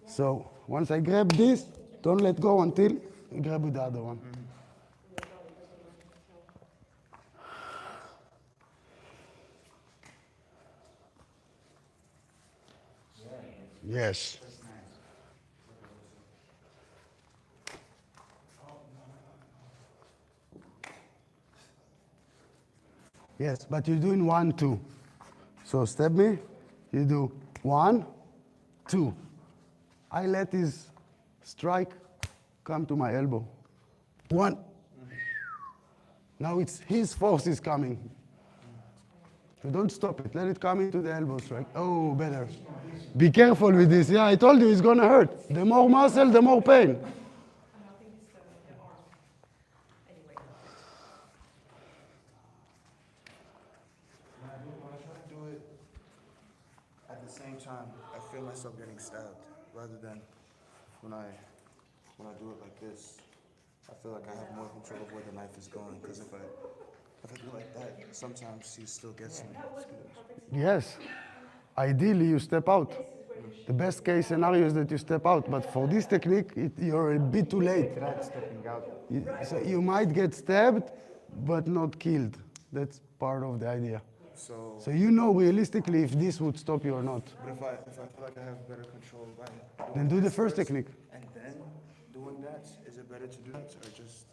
So once I grab this, don't let go until you grab with the other one. Yes. Yes, but you're doing 1, 2. So step me, you do 1, 2. I let his strike come to my elbow. 1. Now it's his force is coming. So don't stop it. Let it come into the elbow strike. Oh, better. Be careful with this. Yeah, I told you it's going to hurt. The more muscle, the more pain. And I think it's the arm. Anyway. When I try to do it at the same time, I feel myself getting stabbed rather than when I do it like this. I feel like I have more control of where the knife is going because if I do like that, sometimes he still gets me. Yes. Ideally, you step out. The best case scenario is that you step out. But for this technique, you're a bit too late. Tried stepping out. So you might get stabbed, but not killed. That's part of the idea. So So you know realistically if this would stop you or not. but if I feel like I have better control by Then do the first technique. and then doing that, is it better to do that or just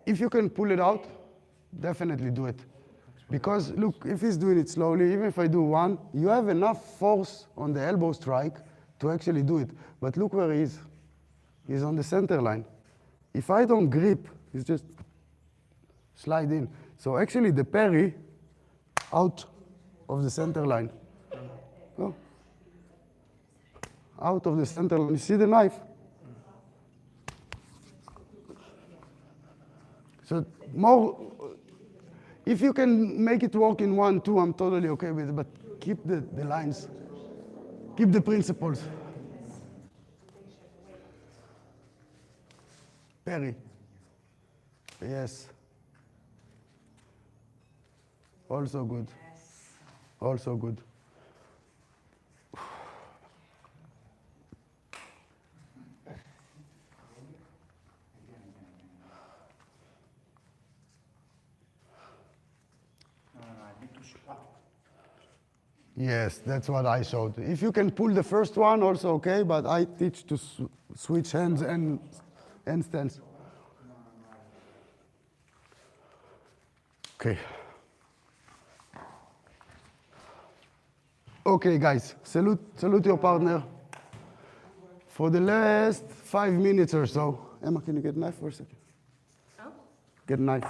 If you can pull it out, definitely do it. Because look, if he's doing it slowly, even if I do 1, you have enough force on the elbow strike to actually do it. But look where he is. He's on the center line. If I don't grip, he's just slide in. So actually the parry out of the center line. Oh. Out of the center line. You see the knife? So more, if you can make it work in 1, 2, I'm totally okay with it, but keep the lines, keep the principles. Parry. Yes. Also good. Also good. Yes, that's what I showed. If you can pull the first one, also okay, but I teach to switch hands and stance. Okay. Okay, guys, salute your partner. For the last 5 minutes or so, Emma, can you get a knife for a second? Oh? Get a knife.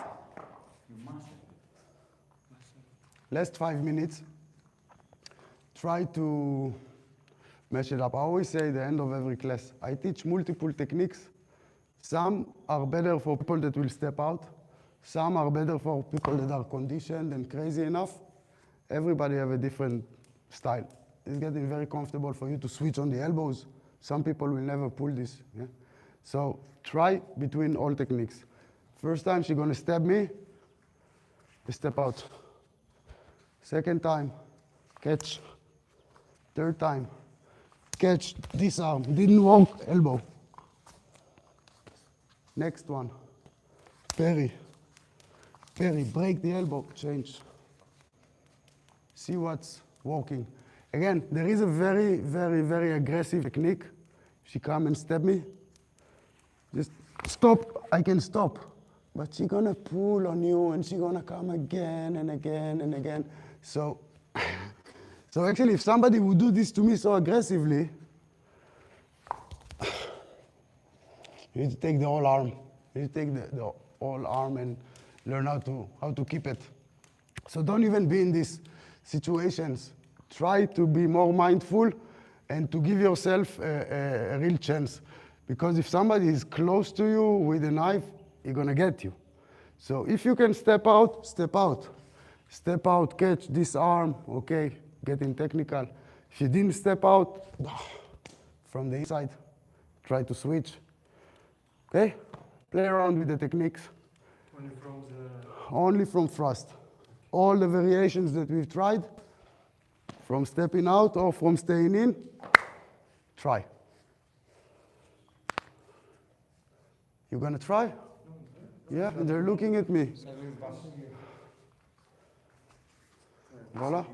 Last 5 minutes, try to mesh it up. I always say at the end of every class, I teach multiple techniques. Some are better for people that will step out. Some are better for people that are conditioned and crazy enough. Everybody have a different style. It's getting very comfortable for you to switch on the elbows. Some people will never pull this. Yeah? So try between all techniques. First time she's gonna stab me, step out. Second time, catch. Third time, catch this arm. Didn't work, elbow. Next one, parry. Parry, break the elbow, change. See what's working. Again, there is a very, very, very aggressive technique. She come and stab me. Just stop, I can stop. but she's gonna pull on you and she's gonna come again and again and again. So, so actually, if somebody would do this to me so aggressively, you need to take the whole arm. You need to take the whole arm and learn how to keep it. So don't even be in these situations. Try to be more mindful and to give yourself a real chance. Because if somebody is close to you with a knife, he's gonna get you. So if you can step out, step out. Step out, catch this arm, okay, getting technical. If you didn't step out, from the inside, try to switch. Okay? Play around with the techniques. Only from thrust. All the variations that we've tried, from stepping out or from staying in, try. You gonna try? Yeah, they're looking at me. Voila.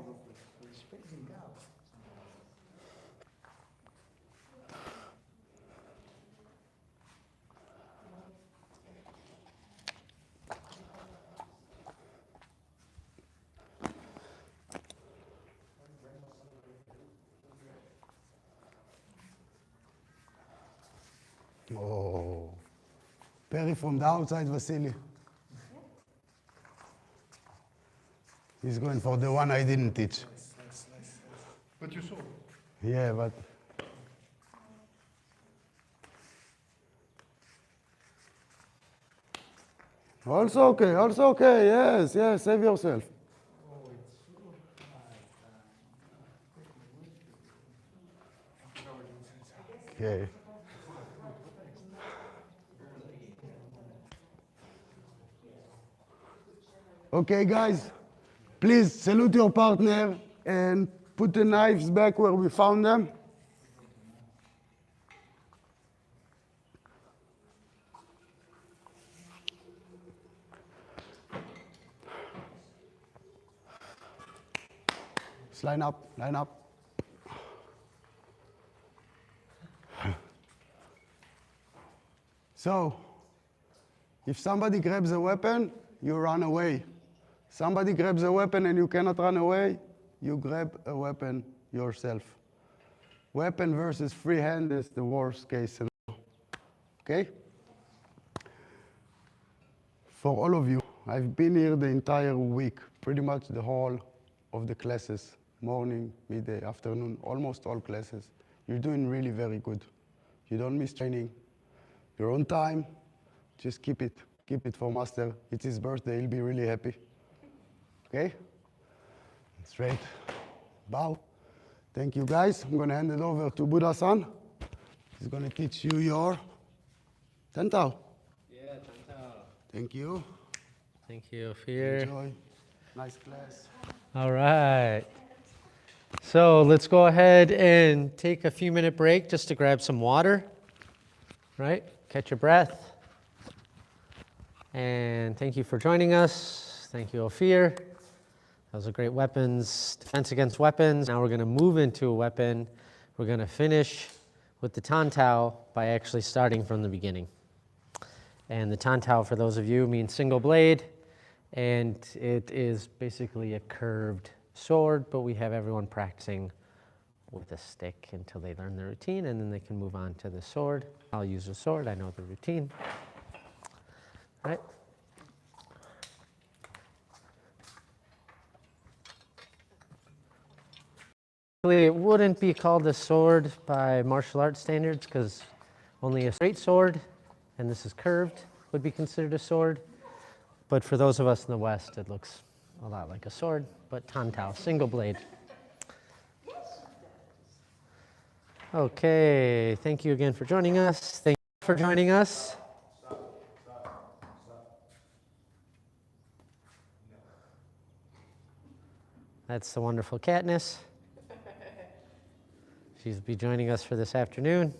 Oh, parry from the outside, Vasily. He's going for the one I didn't teach. Nice. But you saw. Yeah, but also okay. Yes, save yourself. Okay. Okay, guys, please salute your partner and put the knives back where we found them. Just line up. So, if somebody grabs a weapon, you run away. Somebody grabs a weapon and you cannot run away, you grab a weapon yourself. Weapon versus free hand is the worst case scenario. Okay? For all of you, I've been here the entire week, pretty much the whole of the classes, morning, midday, afternoon, almost all classes. You're doing really very good. You don't miss training. You're on time. Just keep it for Master. It's his birthday, he'll be really happy. Okay? Straight. Bow. Thank you, guys. I'm going to hand it over to Buddha-san. He's going to teach you your Tonto. Yeah, Tonto. Thank you. Thank you, Fear. Enjoy. Nice class. All right. So let's go ahead and take a few minute break just to grab some water. Right? Catch your breath. And thank you for joining us. Thank you, Ophir. Those are great weapons, defense against weapons. Now we're going to move into a weapon. We're going to finish with the Tonto by actually starting from the beginning. And the Tonto, for those of you, means single blade. And it is basically a curved sword, but we have everyone practicing with a stick until they learn the routine, and then they can move on to the sword. I'll use the sword. I know the routine. All right. It wouldn't be called a sword by martial arts standards because only a straight sword, and this is curved, would be considered a sword. But for those of us in the West, it looks a lot like a sword, but Tonto, single blade. Okay, thank you again for joining us. Thank you for joining us. That's the wonderful Katniss. She'll be joining us for this afternoon.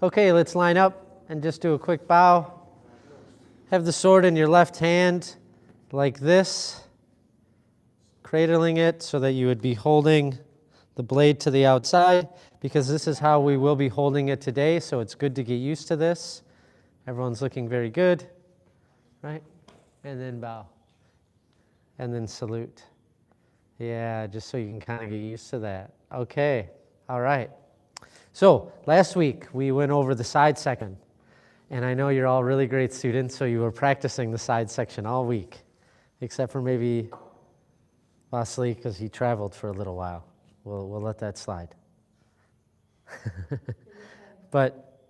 Okay, let's line up and just do a quick bow. Have the sword in your left hand like this, cradling it so that you would be holding the blade to the outside, because this is how we will be holding it today, so it's good to get used to this. Everyone's looking very good. right? And then bow. And then salute. Yeah, just so you can kind of get used to that. Okay, all right. So last week we went over the side section. And I know you're all really great students, so you were practicing the side section all week, except for maybe Vasily, because he traveled for a little while. We'll let that slide. But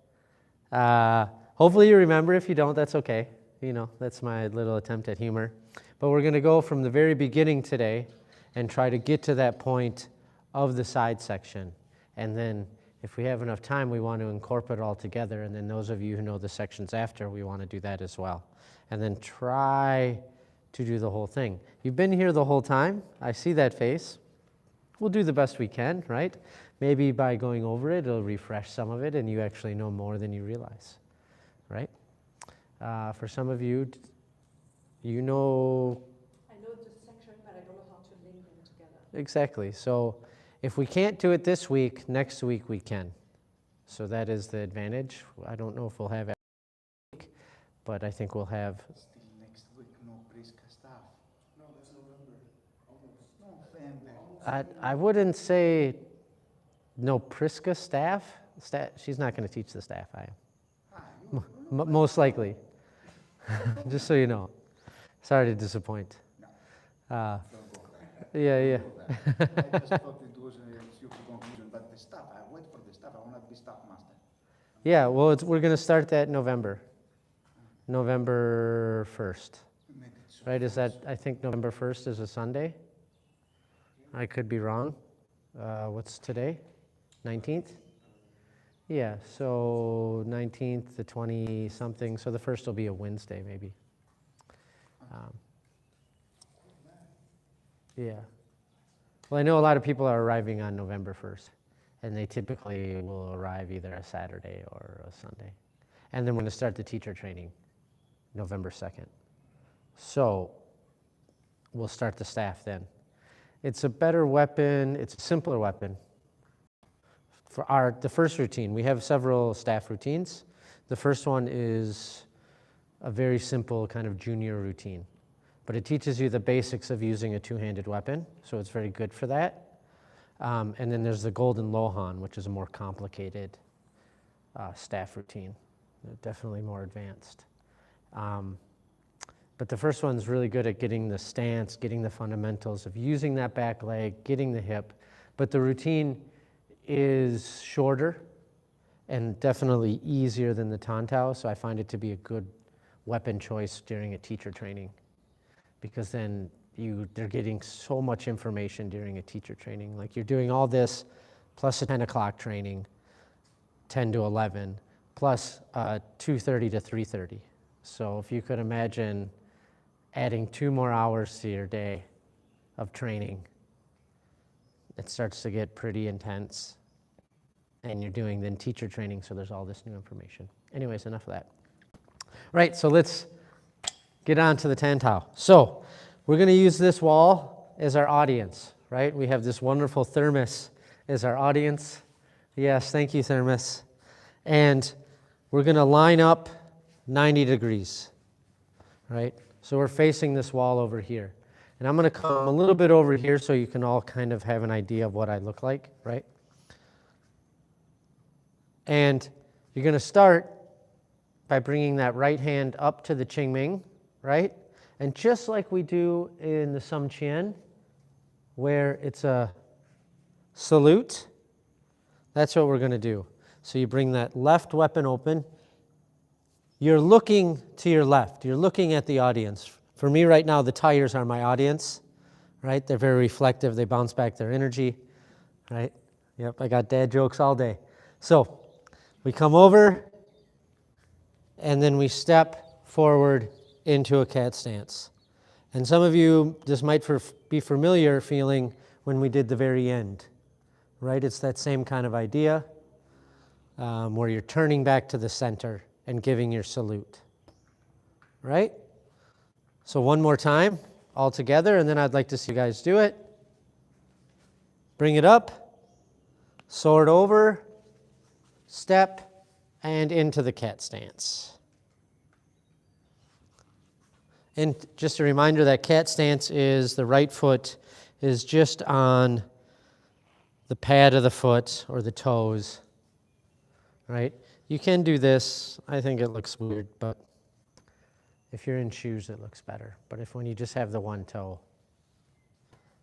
hopefully you remember. If you don't, that's okay. You know, that's my little attempt at humor. But we're going to go from the very beginning today and try to get to that point of the side section. And then if we have enough time, we want to incorporate it all together. And then those of you who know the sections after, we want to do that as well. And then try to do the whole thing. You've been here the whole time. I see that face. We'll do the best we can, right? Maybe by going over it, it'll refresh some of it, and you actually know more than you realize, right? For some of you, you know... I know the section, but I don't know how to link them together. Exactly. So if we can't do it this week, next week we can. So that is the advantage. I don't know if we'll have it next week, but I think we'll have... Still next week, no Priska stuff. No, that's November. Almost. November. I wouldn't say no Priska staff. She's not going to teach the staff, I am. Most likely. Just so you know. Sorry to disappoint. Yeah. I just thought it was a stupid conclusion, but the stuff, I wait for the stuff, I want to be staff master. Yeah, well, we're going to start that November 1st. Right, is that, I think November 1st is a Sunday? I could be wrong. What's today? 19th? Yeah, so 19th, the 20-something, so the 1st will be a Wednesday maybe. Yeah. Well, I know a lot of people are arriving on November 1st, and they typically will arrive either a Saturday or a Sunday. And then we're going to start the teacher training November 2nd. So we'll start the staff then. It's a better weapon, it's a simpler weapon. For the first routine, we have several staff routines. The first one is a very simple kind of junior routine, but it teaches you the basics of using a two-handed weapon, so it's very good for that. And then there's the Golden Lohan, which is a more complicated staff routine, definitely more advanced. But the first one's really good at getting the stance, getting the fundamentals of using that back leg, getting the hip, but the routine is shorter and definitely easier than the Tonto, so I find it to be a good weapon choice during a teacher training, because then they're getting so much information during a teacher training. Like you're doing all this plus a 10 o'clock training, 10 to 11, plus 2:30 to 3:30. So if you could imagine adding 2 more hours to your day of training, it starts to get pretty intense. And you're doing then teacher training, so there's all this new information. Anyways, enough of that. Right, so let's get on to the Tonto. So we're going to use this wall as our audience, right? We have this wonderful thermos as our audience. Yes, thank you, thermos. And we're going to line up 90 degrees, right? So we're facing this wall over here. And I'm going to come a little bit over here so you can all kind of have an idea of what I look like, right? And you're going to start by bringing that right hand up to the Qingming, right? And just like we do in the Sum Chien, where it's a salute, that's what we're going to do. So you bring that left weapon open. You're looking to your left. You're looking at the audience. For me right now, the tires are my audience, right? They're very reflective. They bounce back their energy, right? Yep, I got dad jokes all day. So we come over, and then we step forward into a cat stance. And some of you, this might be familiar feeling when we did the very end, right? It's that same kind of idea where you're turning back to the center and giving your salute, right? So one more time, all together, and then I'd like to see you guys do it. Bring it up, sword over, step, and into the cat stance. And just a reminder that cat stance is the right foot is just on the pad of the foot or the toes, right? You can do this. I think it looks weird, but if you're in shoes, it looks better. But if when you just have the one toe,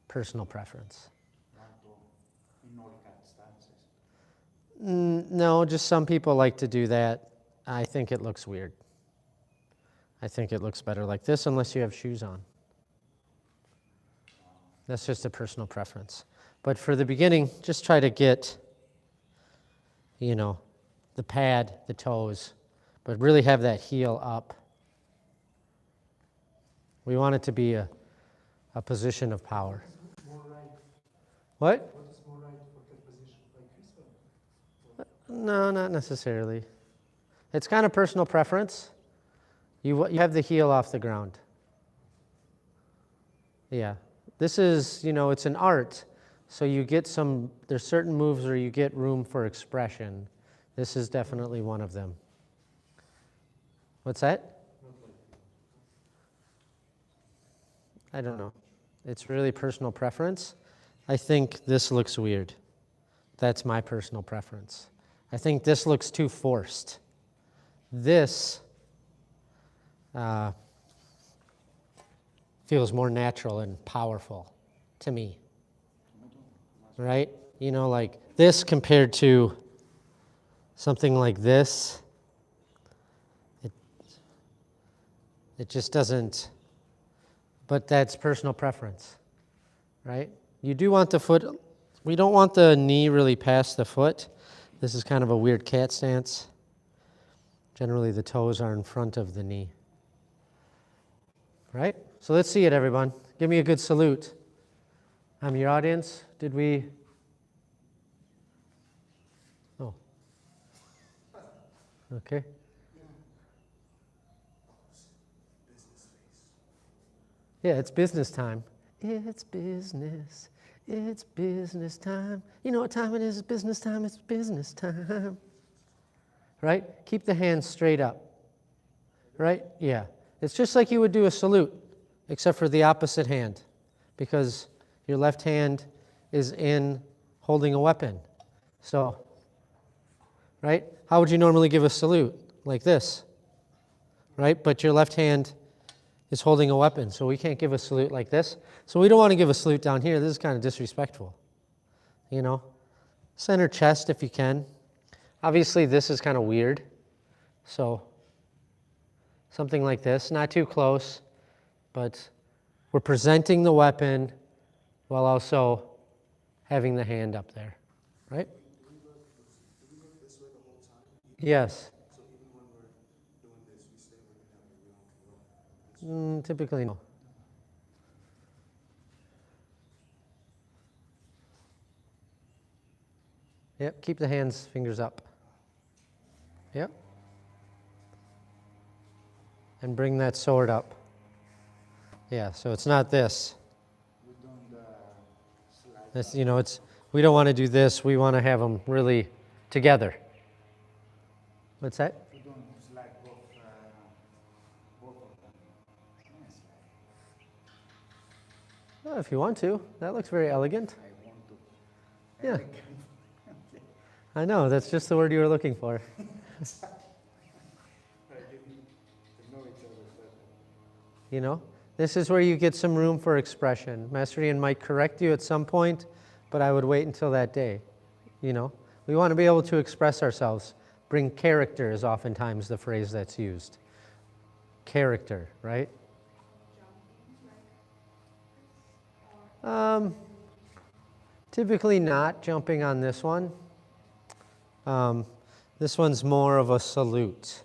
personal preference. In all cat stances. No, just some people like to do that. I think it looks weird. I think it looks better like this unless you have shoes on. That's just a personal preference. But for the beginning, just try to get, the pad, the toes, but really have that heel up. We want it to be a position of power. What? What is more right for that position? Like this one? No, not necessarily. It's kind of personal preference. You have the heel off the ground. Yeah. This is, it's an art. So you get there's certain moves where you get room for expression. This is definitely one of them. What's that? I don't know. It's really personal preference. I think this looks weird. That's my personal preference. I think this looks too forced. This feels more natural and powerful to me, right? Like this compared to something like this, it just doesn't, but that's personal preference, right? You do want the foot, we don't want the knee really past the foot. This is kind of a weird cat stance. Generally, the toes are in front of the knee. Right? So let's see it, everyone. Give me a good salute. I'm your audience. Did we? Oh. Okay. Yeah, it's business time. It's business. It's business time. You know what time it is? It's business time. It's business time. Right? Keep the hands straight up. Right? Yeah. It's just like you would do a salute, except for the opposite hand, because your left hand is in holding a weapon. So, right? How would you normally give a salute? Like this. Right? But your left hand is holding a weapon, so we can't give a salute like this. So we don't want to give a salute down here. This is kind of disrespectful. Center chest if you can. Obviously, this is kind of weird. So something like this, not too close, but we're presenting the weapon while also having the hand up there, right? Do we look this way the whole time? Yes. So even when we're doing this, we stay looking at it. We don't go. Typically, no. Yep, keep the hands, fingers up. Yep. And bring that sword up. Yeah, so it's not this. We don't slide. This, we don't want to do this. We want to have them really together. What's that? We don't slide both of them. Yes, Well, if you want to. That looks very elegant. I want to. Yeah. I know, that's just the word you were looking for. To know each other better. This is where you get some room for expression. Master Ian might correct you at some point, but I would wait until that day. We want to be able to express ourselves. Bring character is oftentimes the phrase that's used. Character, right? Typically not jumping on this one. This one's more of a salute.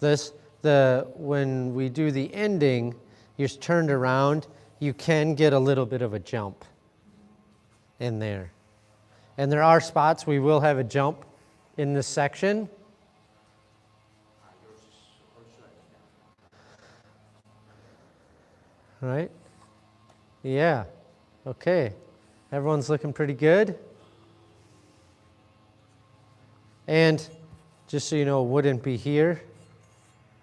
When we do the ending, you're turned around, you can get a little bit of a jump in there. And there are spots we will have a jump in this section. Right? Yeah. Okay. Everyone's looking pretty good. And just so you know, it wouldn't be here.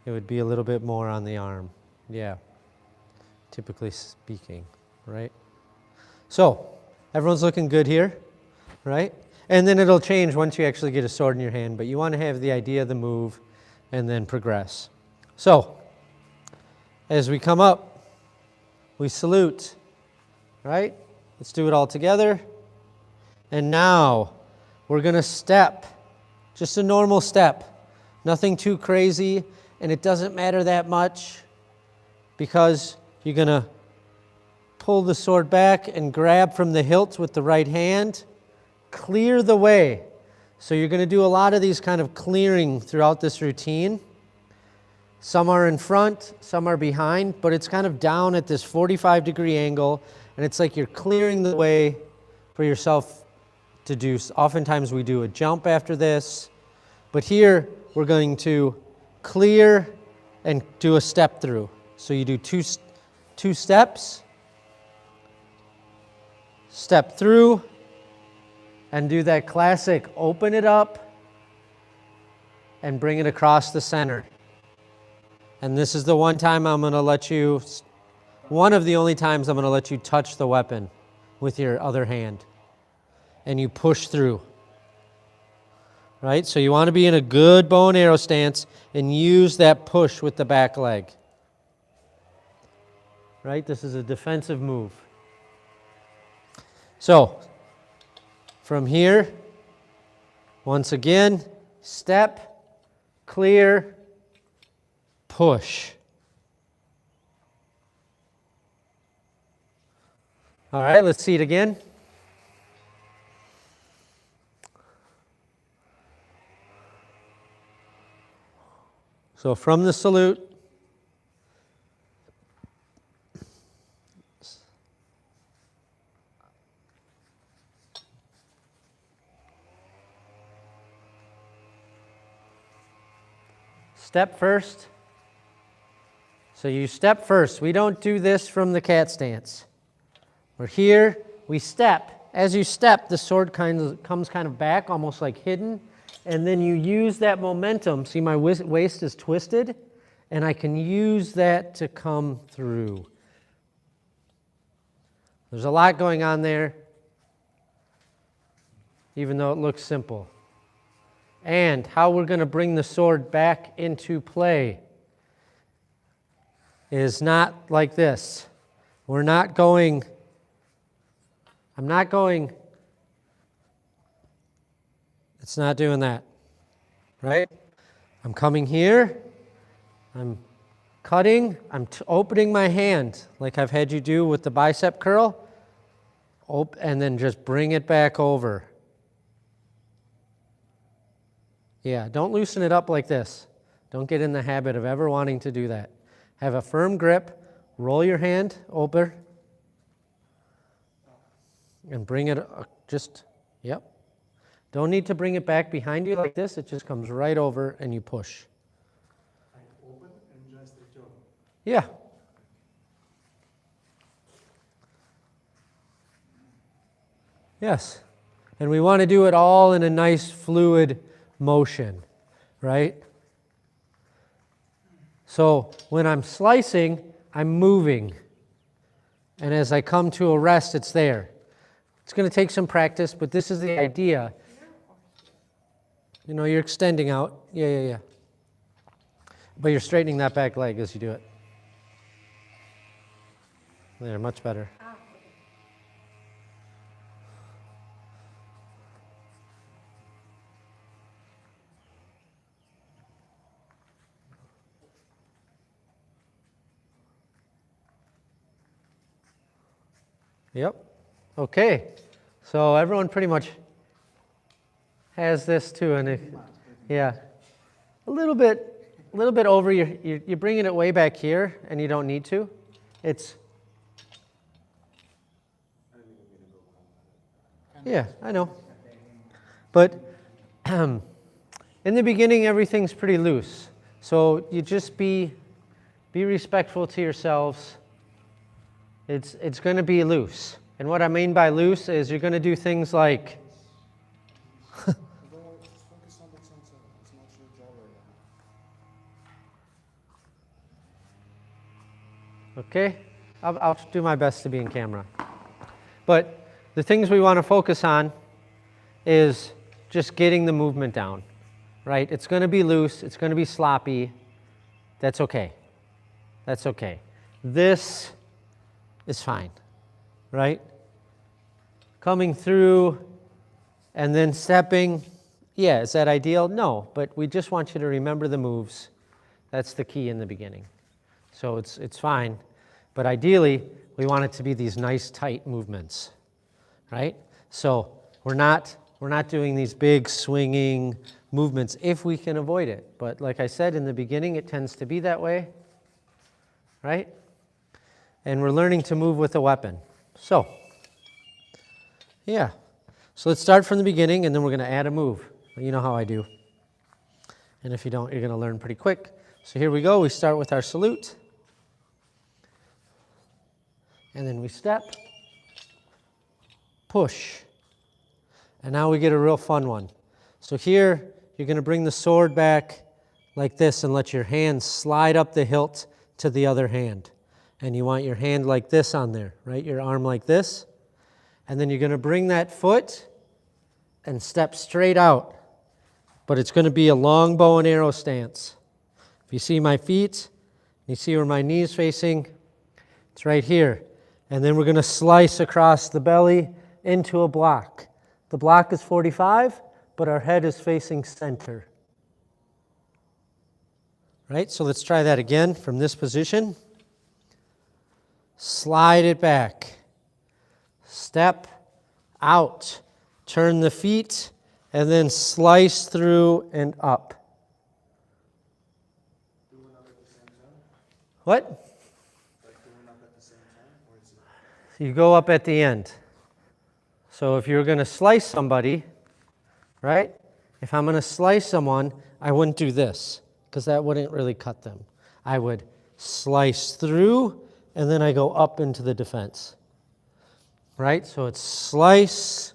it would be a little bit more on the arm. Yeah, typically speaking, right? So, everyone's looking good here, right? And then it'll change once you actually get a sword in your hand, but you want to have the idea of the move and then progress. So, as we come up, we salute, right? Let's do it all together. And now, we're going to step, just a normal step, nothing too crazy, and it doesn't matter that much because you're going to pull the sword back and grab from the hilt with the right hand, clear the way. So you're going to do a lot of these kind of clearing throughout this routine. Some are in front, some are behind, but it's kind of down at this 45-degree angle, and it's like you're clearing the way for yourself to do. Oftentimes we do a jump after this, but here we're going to clear and do a step through. So you do two steps, step through, and do that classic open it up and bring it across the center. And this is the one time I'm going to let you, one of the only times I'm going to let you touch the weapon with your other hand. And you push through. Right? So you want to be in a good bow and arrow stance and use that push with the back leg. Right? This is a defensive move. So, from here, once again, step, clear, push. All right, let's see it again. So from the salute, step first. So you step first. We don't do this from the cat stance. We're here, we step. As you step, the sword comes kind of back, almost like hidden. And then you use that momentum. See, my waist is twisted, and I can use that to come through. There's a lot going on there, even though it looks simple. And how we're going to bring the sword back into play is not like this. We're not going, I'm not going, it's not doing that, right? I'm coming here, I'm cutting, I'm opening my hand like I've had you do with the bicep curl, and then just bring it back over. Yeah, don't loosen it up like this. Don't get in the habit of ever wanting to do that. Have a firm grip, roll your hand over, and bring it yep. Don't need to bring it back behind you like this. It just comes right over and you push. Like open and just return. Yeah. Yes. And we want to do it all in a nice fluid motion, right? So when I'm slicing, I'm moving. And as I come to a rest, it's there. It's going to take some practice, but this is the idea. You know, you're extending out. Yeah. But you're straightening that back leg as you do it. There, much better. Yep. Okay. So everyone pretty much has this too, and yeah, a little bit over. You're bringing it way back here, and you don't need to. It's yeah, I know. But in the beginning, everything's pretty loose. So you just be respectful to yourselves. It's going to be loose. And what I mean by loose is you're going to do things like Focus on the center. It's not your job right now. Okay? I'll do my best to be in camera. But the things we want to focus on is just getting the movement down, right? It's going to be loose. It's going to be sloppy. That's okay. That's okay. This is fine, right? Coming through and then stepping. Yeah, is that ideal? No, but we just want you to remember the moves. That's the key in the beginning. So it's fine, but ideally, we want it to be these nice, tight movements, right? So we're not doing these big swinging movements if we can avoid it. But like I said in the beginning, it tends to be that way, right? And we're learning to move with a weapon. So, yeah. So let's start from the beginning, and then we're going to add a move. You know how I do. And if you don't, you're going to learn pretty quick. So here we go. We start with our salute. And then we step, push. And now we get a real fun one. So here, you're going to bring the sword back like this and let your hand slide up the hilt to the other hand. And you want your hand like this on there, right? Your arm like this. And then you're going to bring that foot and step straight out. But it's going to be a long bow and arrow stance. If you see my feet, you see where my knee's facing, it's right here. And then we're going to slice across the belly into a block. The block is 45, but our head is facing center. Right? So let's try that again from this position. Slide it back. Step out. Turn the feet, and then slice through and up. What? You go up at the end. So if you're going to slice somebody, right? If I'm going to slice someone, I wouldn't do this because that wouldn't really cut them. I would slice through and then I go up into the defense. Right? So it's slice.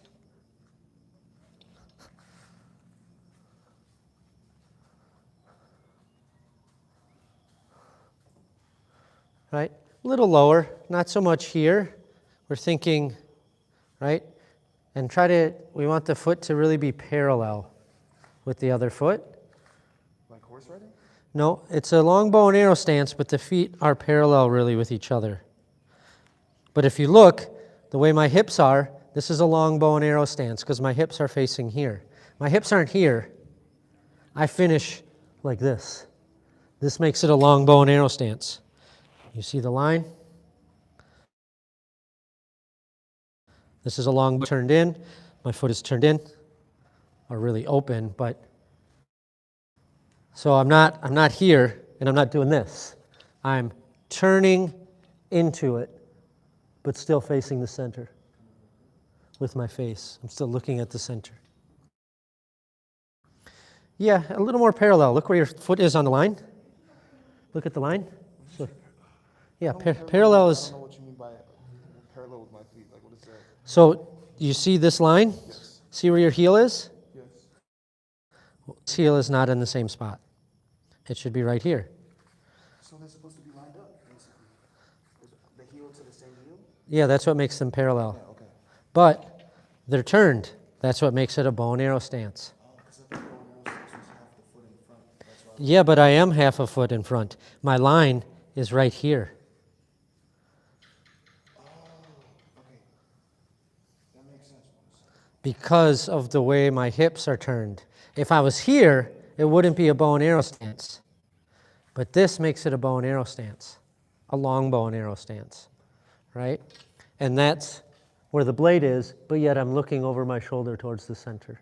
Right? A little lower, not so much here. We're thinking, right? And we want the foot to really be parallel with the other foot. Like horse riding? No, it's a long bow and arrow stance, but the feet are parallel really with each other. But if you look, the way my hips are, this is a long bow and arrow stance because my hips are facing here. My hips aren't here. I finish like this. This makes it a long bow and arrow stance. You see the line? This is a long turned in. My foot is turned in, or really open, but so I'm not here and I'm not doing this. I'm turning into it, but still facing the center with my face. I'm still looking at the center. Yeah, a little more parallel. Look where your foot is on the line. Look at the line. So, yeah, parallel is. I don't know what you mean by parallel with my feet. Like, what is that? So you see this line? Yes. See where your heel is? Yes. This heel is not in the same spot. It should be right here. So they're supposed to be lined up, basically. Is the heel to the same heel? Yeah, that's what makes them parallel. Yeah, okay. But they're turned. That's what makes it a bow and arrow stance. Oh, because I thought the bone was half the foot in front. That's why. Yeah, but I am half a foot in front. My line is right here. Oh, okay. That makes sense. Because of the way my hips are turned. If I was here, it wouldn't be a bow and arrow stance. But this makes it a bow and arrow stance, a long bow and arrow stance, right? And that's where the blade is, but yet I'm looking over my shoulder towards the center.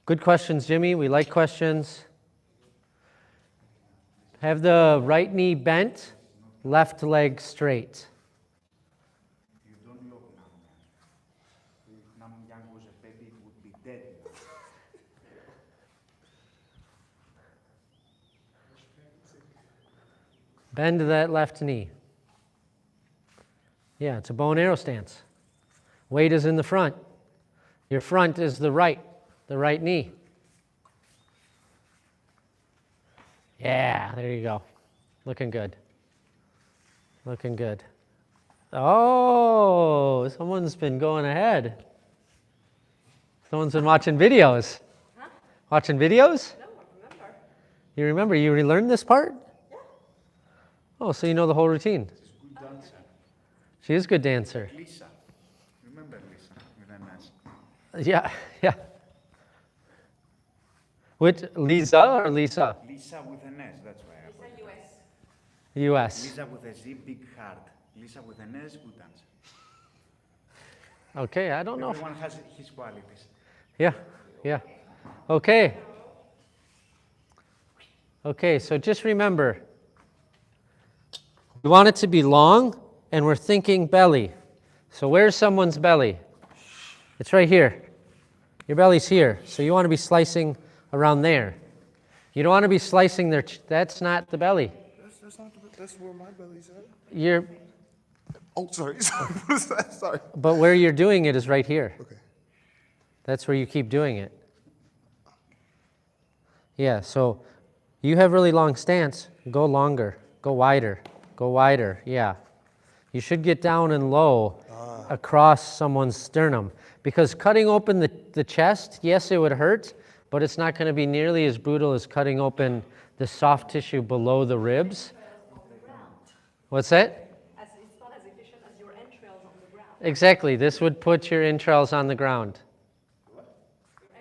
Good questions, Jimmy. We like questions. Have the right knee bent, left leg straight. You don't look Nam Yang. If Nam Yang was a baby, it would be dead. Bend that left knee. Yeah, it's a bow and arrow stance. Weight is in the front. Your front is the right knee. Yeah, there you go. Looking good. Looking good. Oh, someone's been going ahead. Someone's been watching videos. Huh? Watching videos? No, I remember. You remember, you relearned this part? Yeah. Oh, so you know the whole routine. She's a good dancer. She is a good dancer. Lisa. Remember Lisa with an S? Yeah, yeah. Which, Lisa or Lisa? Lisa with an S, that's why I put It's it. a US. US. Lisa with a Z, big heart. Lisa with an S, good dancer. Okay, I don't know. Everyone has his qualities. Yeah, yeah. Okay. Okay, so just remember, we want it to be long, and we're thinking belly. So where's someone's belly? It's right here. Your belly's here, so you want to be slicing around there. You don't want to be slicing their, that's not the belly. That's not that's where my belly's at. You're, Oh, sorry. Sorry. What is that? Sorry. but where you're doing it is right here. Okay. That's where you keep doing it. Yeah, so you have really long stance. Go longer, go wider, yeah. You should get down and low across someone's sternum. Because cutting open the chest, yes, it would hurt, but it's not going to be nearly as brutal as cutting open the soft tissue below the ribs. What's that? It's not as efficient as your entrails on the ground. Exactly, this would put your entrails on the ground.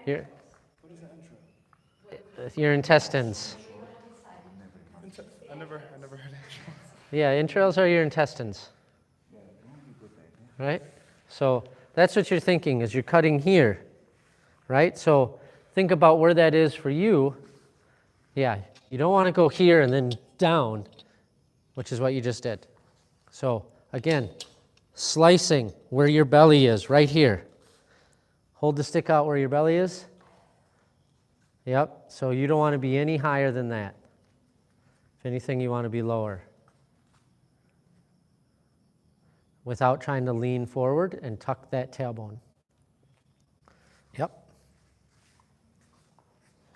Your, your intestines. I never heard it. Yeah, entrails are your intestines. Right? So that's what you're thinking, is you're cutting here. Right? So think about where that is for you. Yeah, you don't want to go here and then down, which is what you just did. So again, slicing where your belly is, right here. Hold the stick out where your belly is. Yep, so you don't want to be any higher than that. If anything, you want to be lower. Without trying to lean forward and tuck that tailbone. Yep.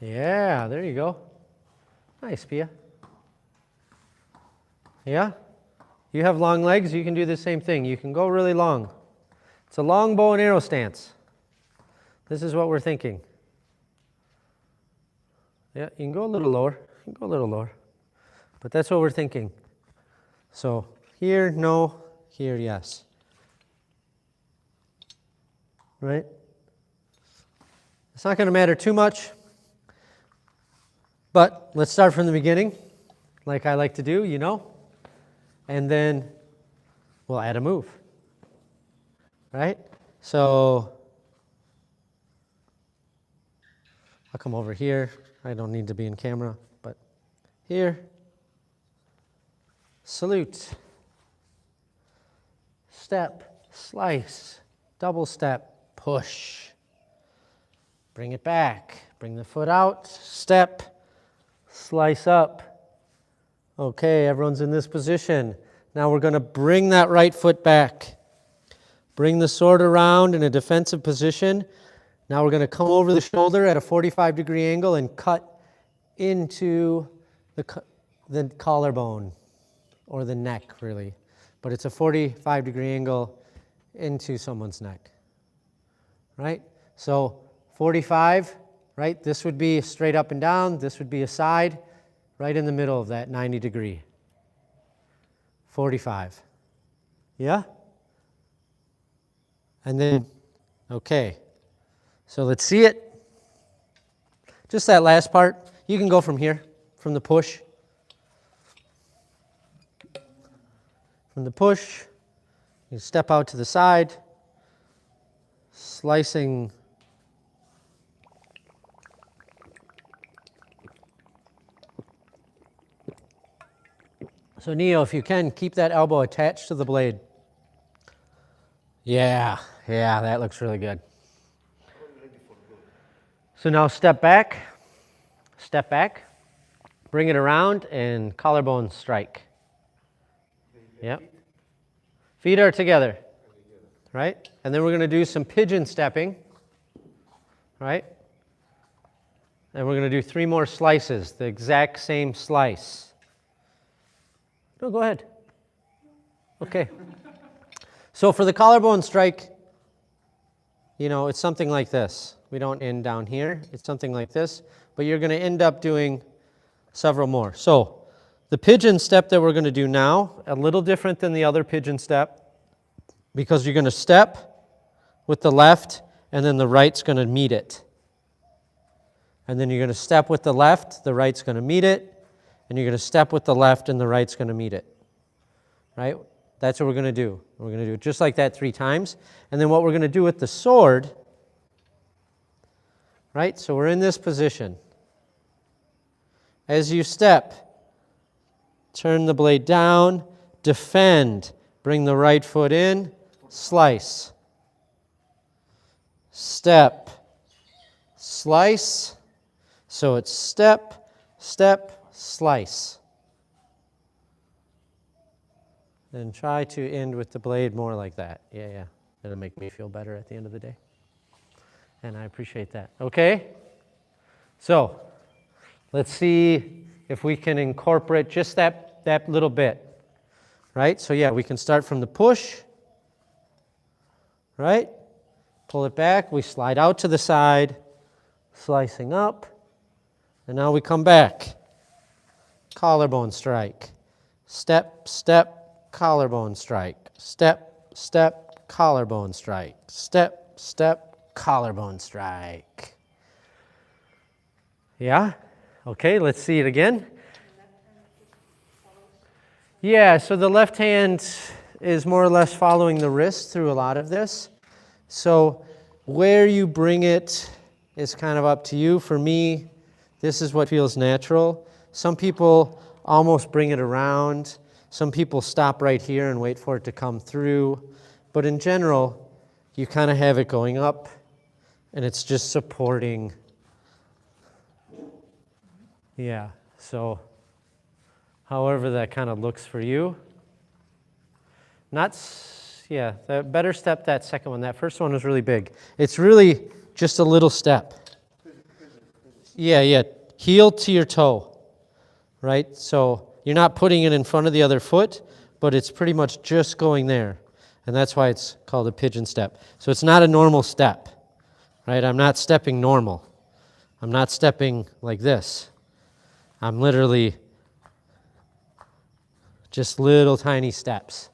Yeah, there you go. Nice, Pia. Yeah? You have long legs, you can do the same thing. You can go really long. It's a long bow and arrow stance. This is what we're thinking. Yeah, you can go a little lower. You can go a little lower. But that's what we're thinking. So here, no. Here, yes. Right? It's not going to matter too much. But let's start from the beginning, like I like to do, you know. And then we'll add a move. Right? So I'll come over here. I don't need to be in camera, but here. Salute. Step, slice, double step, push. Bring it back. Bring the foot out. Step, slice up. Okay, everyone's in this position. Now we're going to bring that right foot back. Bring the sword around in a defensive position. Now we're going to come over the shoulder at a 45-degree angle and cut into the collarbone, or the neck, really. But it's a 45-degree angle into someone's neck. Right? So 45, right? This would be straight up and down. This would be a side, right in the middle of that 90-degree. 45. Yeah? And then, okay. So let's see it. Just that last part. You can go from here, from the push. From the push, you step out to the side, slicing. So Neo, if you can, keep that elbow attached to the blade. Yeah, that looks really good. So now step back, bring it around, and collarbone strike. Yep. Feet are together, right? And then we're going to do some pigeon stepping, right? And we're going to do 3 more slices, the exact same slice. No, go ahead. Okay. So for the collarbone strike, you know, it's something like this. We don't end down here. It's something like this. But you're going to end up doing several more. So the pigeon step that we're going to do now, a little different than the other pigeon step, because you're going to step with the left, and then the right's going to meet it. And then you're going to step with the left, the right's going to meet it, and you're going to step with the left, and the right's going to meet it. Right? That's what we're going to do. We're going to do it just like that 3 times. And then what we're going to do with the sword, right? So we're in this position. As you step, turn the blade down, defend, bring the right foot in, slice. Step, slice. So it's step, step, slice. And try to end with the blade more like that. Yeah. It'll make me feel better at the end of the day. And I appreciate that. Okay? So, let's see if we can incorporate just that little bit. Right? So yeah, we can start from the push. Right? Pull it back. We slide out to the side. Slicing up. And now we come back. Collarbone strike. Step, step, collarbone strike. Step, step, collarbone strike. Step, step, collarbone strike. Yeah? Okay, let's see it again. Yeah, so the left hand is more or less following the wrist through a lot of this. So where you bring it is kind of up to you. For me, this is what feels natural. Some people almost bring it around. Some people stop right here and wait for it to come through. But in general, you kind of have it going up, and it's just supporting. Yeah, so however that kind of looks for you. The better step, that second one. That first one was really big. It's really just a little step. Yeah, heel to your toe, right? So you're not putting it in front of the other foot, but it's pretty much just going there. And that's why it's called a pigeon step. So it's not a normal step, right? I'm not stepping normal. I'm not stepping like this. I'm literally just little tiny steps.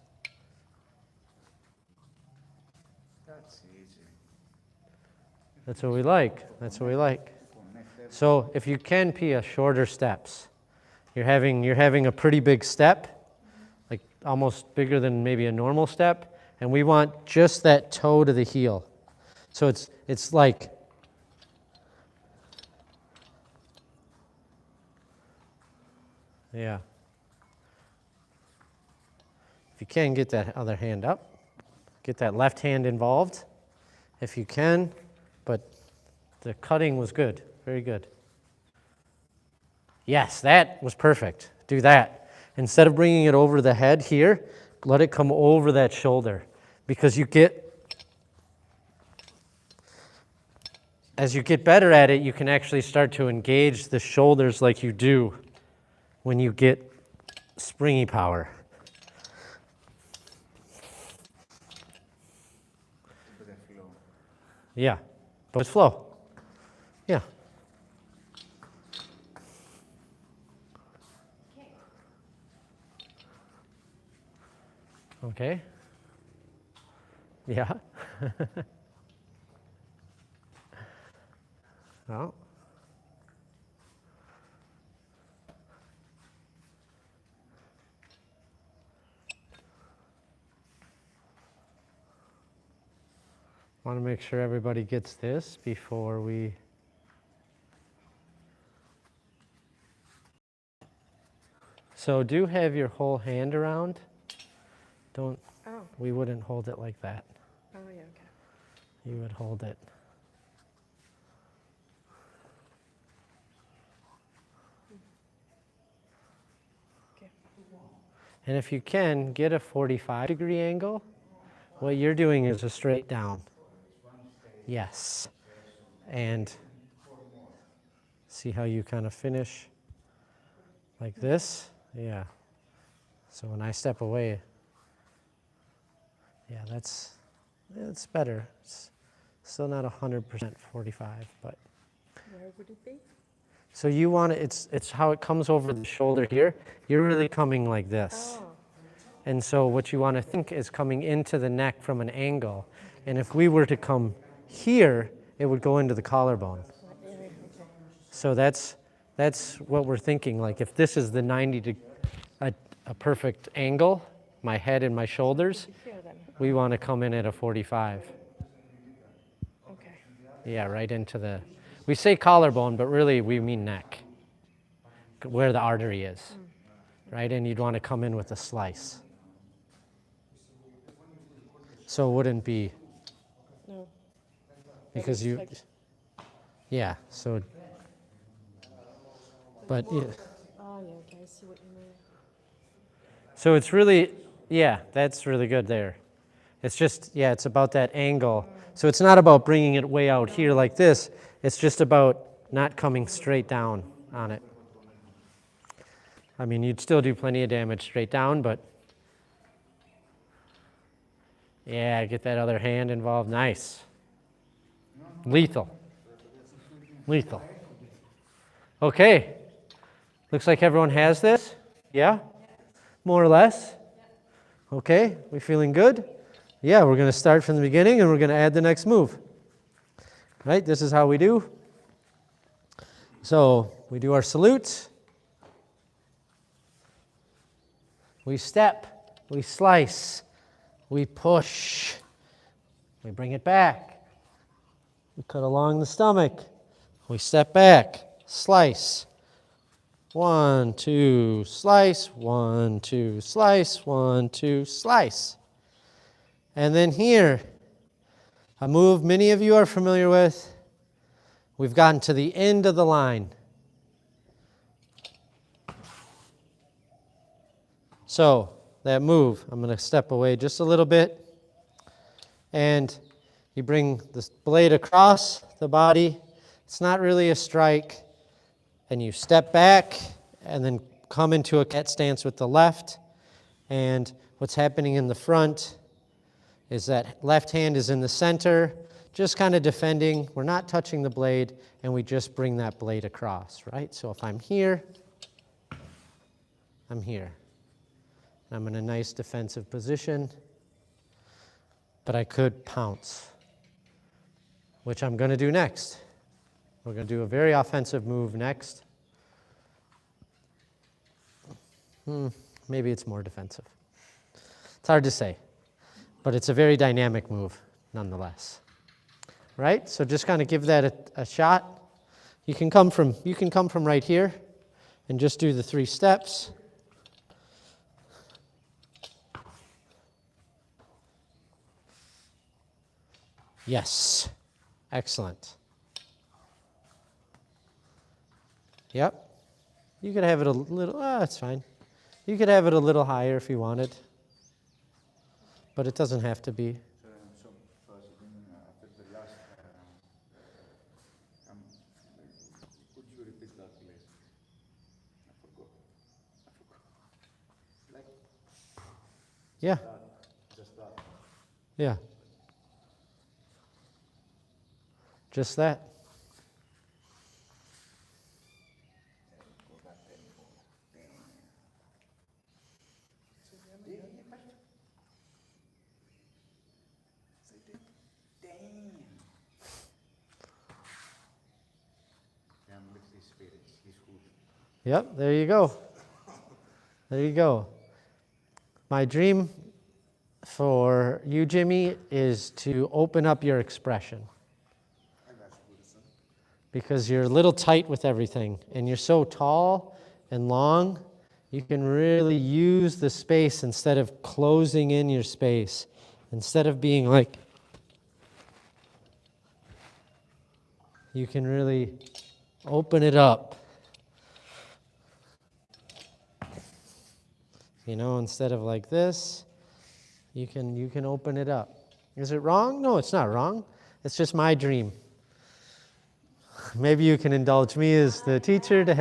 That's easy. That's what we like. That's what we like. So if you can, Pia, shorter steps. You're having a pretty big step, like almost bigger than maybe a normal step, and we want just that toe to the heel. So it's like yeah. If you can, get that other hand up. Get that left hand involved if you can, but the cutting was good. Very good. Yes, that was perfect. Do that. Instead of bringing it over the head here, let it come over that shoulder, because as you get better at it, you can actually start to engage the shoulders like you do when you get springy power. Yeah, but it's flow. Yeah. Okay. Yeah. Well. Want to make sure everybody gets this before we. So do have your whole hand around. Don't. Oh. We wouldn't hold it like that. Oh, yeah, okay. You would hold it. Okay. And if you can, get a 45-degree angle. What you're doing is a straight down. Yes. And See how you kind of finish like this? Yeah. So when I step away, yeah, that's better. It's still not 100% 45, but. Where would it be? So you want it's how it comes over the shoulder here. You're really coming like this. Oh. And so what you want to think is coming into the neck from an angle. And if we were to come here, it would go into the collarbone. So that's what we're thinking. Like if this is the 90 a perfect angle, my head and my shoulders, Here then. we want to come in at a 45. Okay. Yeah, right into the, we say collarbone, but really we mean neck, where the artery is, right? And you'd want to come in with a slice. So it wouldn't be, No. because you, like- yeah, so, but, yeah. Oh, yeah, okay, I see what you mean. So it's really, yeah, that's really good there. It's just, yeah, it's about that angle. So it's not about bringing it way out here like this. It's just about not coming straight down on it. I mean, you'd still do plenty of damage straight down, but yeah, get that other hand involved. Nice. Lethal. Lethal. Okay. Looks like everyone has this. Yeah? More or less? Okay, we feeling good? Yeah, we're going to start from the beginning and we're going to add the next move. Right? This is how we do. So we do our salute. We step. We slice. We push. We bring it back. We cut along the stomach. We step back. Slice. 1, 2, slice. 1, 2, slice. 1, 2, slice. And then here, a move many of you are familiar with. We've gotten to the end of the line. So, that move, I'm going to step away just a little bit. And you bring the blade across the body. It's not really a strike. And you step back and then come into a cat stance with the left. And what's happening in the front is that left hand is in the center, just kind of defending. We're not touching the blade, and we just bring that blade across, right? So if I'm here, I'm here. I'm in a nice defensive position, but I could pounce, which I'm going to do next. We're going to do a very offensive move next. Maybe it's more defensive. It's hard to say, but it's a very dynamic move nonetheless. Right? So just kind of give that a shot. You can come from right here and just do the 3 steps. Yes. Excellent. Yep. You could have it a little, that's fine. You could have it a little higher if you wanted, but it doesn't have to be. So after the last, could you repeat that, please? I forgot. Like Yeah. that, just that. Yeah. Just that. Yep, there you go. There you go. My dream for you, Jimmy, is to open up your expression. Because you're a little tight with everything, and you're so tall and long, you can really use the space instead of closing in your space. Instead of being like, you can really open it up. You know, instead of like this, you can open it up. Is it wrong? No, it's not wrong. It's just my dream. maybe you can indulge me as the teacher to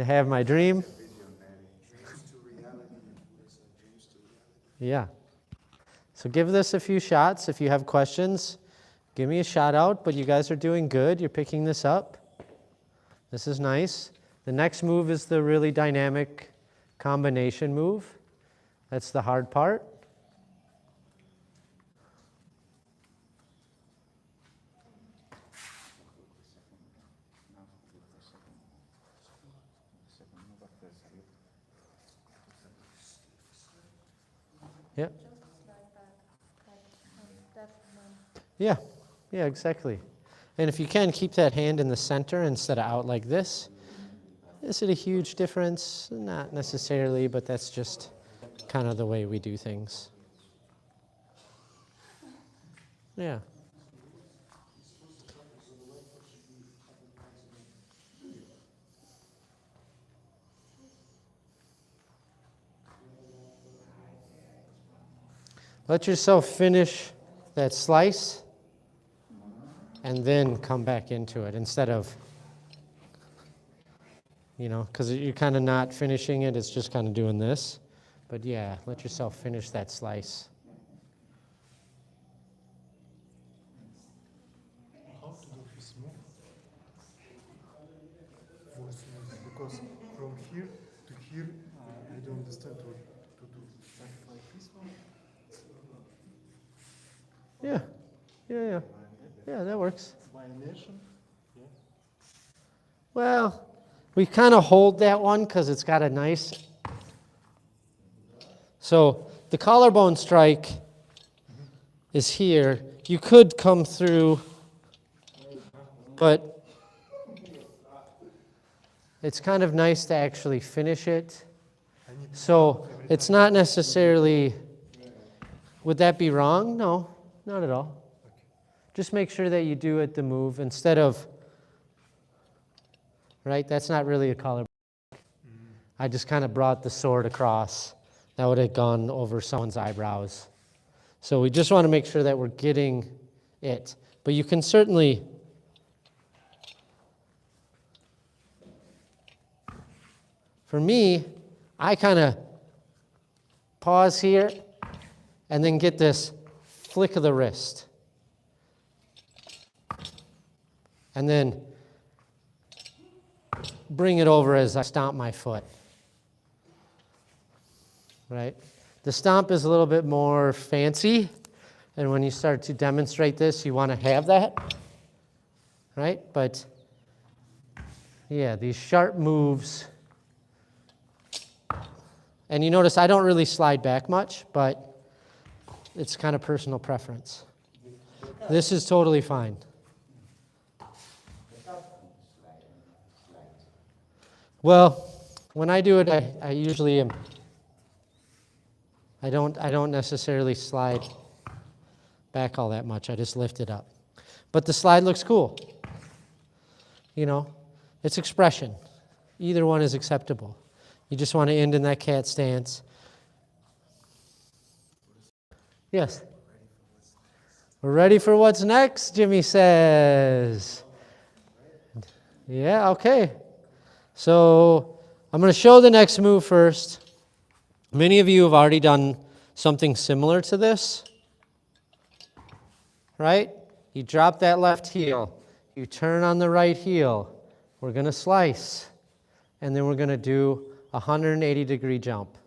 have my dream. Yeah. So give this a few shots. If you have questions, give me a shout out, but you guys are doing good. You're picking this up. This is nice. The next move is the really dynamic combination move. That's the hard part. Yeah. Yeah, yeah, exactly. And if you can, keep that hand in the center instead of out like this. Is it a huge difference? Not necessarily, but that's just kind of the way we do things. Yeah. Let yourself finish that slice and then come back into it instead of, because you're kind of not finishing it, it's just kind of doing this. But yeah, let yourself finish that slice. How to do this move? For smooth, because from here to here, I don't understand what to do. Like this one? Yeah, yeah. Yeah, that works. By inertia? Yeah. Well, we kind of hold that one because it's got a nice. So the collarbone strike is here. You could come through, but it's kind of nice to actually finish it. So it's not necessarily, would that be wrong? No, not at all. Just make sure that you do it the move instead of, right? That's not really a collarbone. I just kind of brought the sword across. That would have gone over someone's eyebrows. So we just want to make sure that we're getting it. But you can certainly, for me, I kind of pause here and then get this flick of the wrist. And then bring it over as I stomp my foot. Right? The stomp is a little bit more fancy, and when you start to demonstrate this, you want to have that. Right? But yeah, these sharp moves. And you notice I don't really slide back much, but it's kind of personal preference. This is totally fine. Well, when I do it, I usually am. I don't necessarily slide back all that much. I just lift it up. But the slide looks cool. It's expression. Either one is acceptable. You just want to end in that cat stance. Yes. We're ready for what's next, Jimmy says. Yeah, okay. So I'm going to show the next move first. Many of you have already done something similar to this, right? You drop that left heel. You turn on the right heel. We're going to slice. And then we're going to do a 180-degree jump.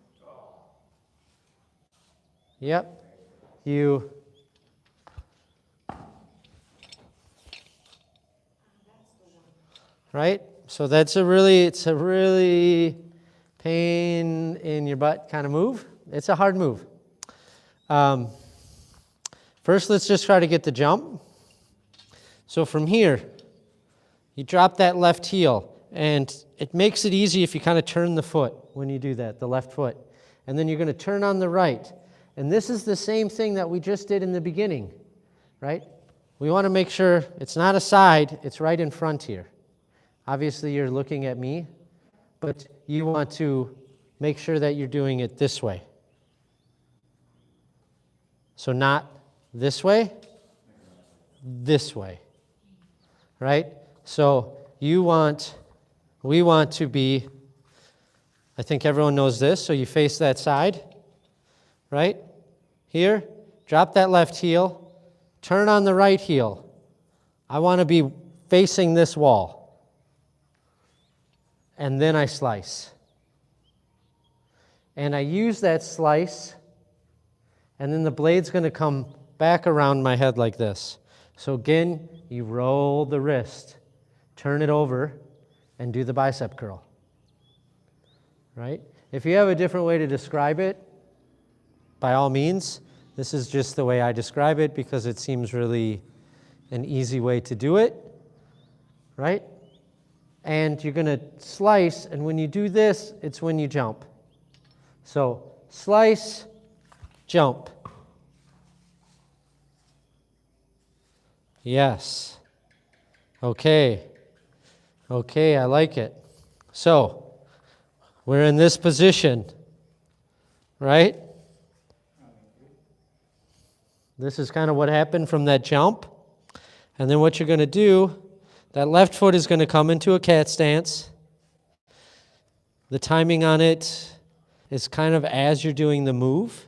Yep. Right? So it's a really pain in your butt kind of move. It's a hard move. First, let's just try to get the jump. So from here, you drop that left heel, and it makes it easy if you kind of turn the foot when you do that, the left foot. And then you're going to turn on the right. And this is the same thing that we just did in the beginning, right? We want to make sure it's not a side, it's right in front here. Obviously, you're looking at me, but you want to make sure that you're doing it this way. So not this way, right? So we want to be, I think everyone knows this, so you face that side, right? Here, drop that left heel, turn on the right heel. I want to be facing this wall. And then I slice. And I use that slice, and then the blade's going to come back around my head like this. So again, you roll the wrist, turn it over, and do the bicep curl. Right? If you have a different way to describe it, by all means, this is just the way I describe it because it seems really an easy way to do it. Right? And you're going to slice, and when you do this, it's when you jump. So slice, jump. Yes. Okay. Okay, I like it. So we're in this position, right? This is kind of what happened from that jump. And then what you're going to do, that left foot is going to come into a cat stance. The timing on it is kind of as you're doing the move,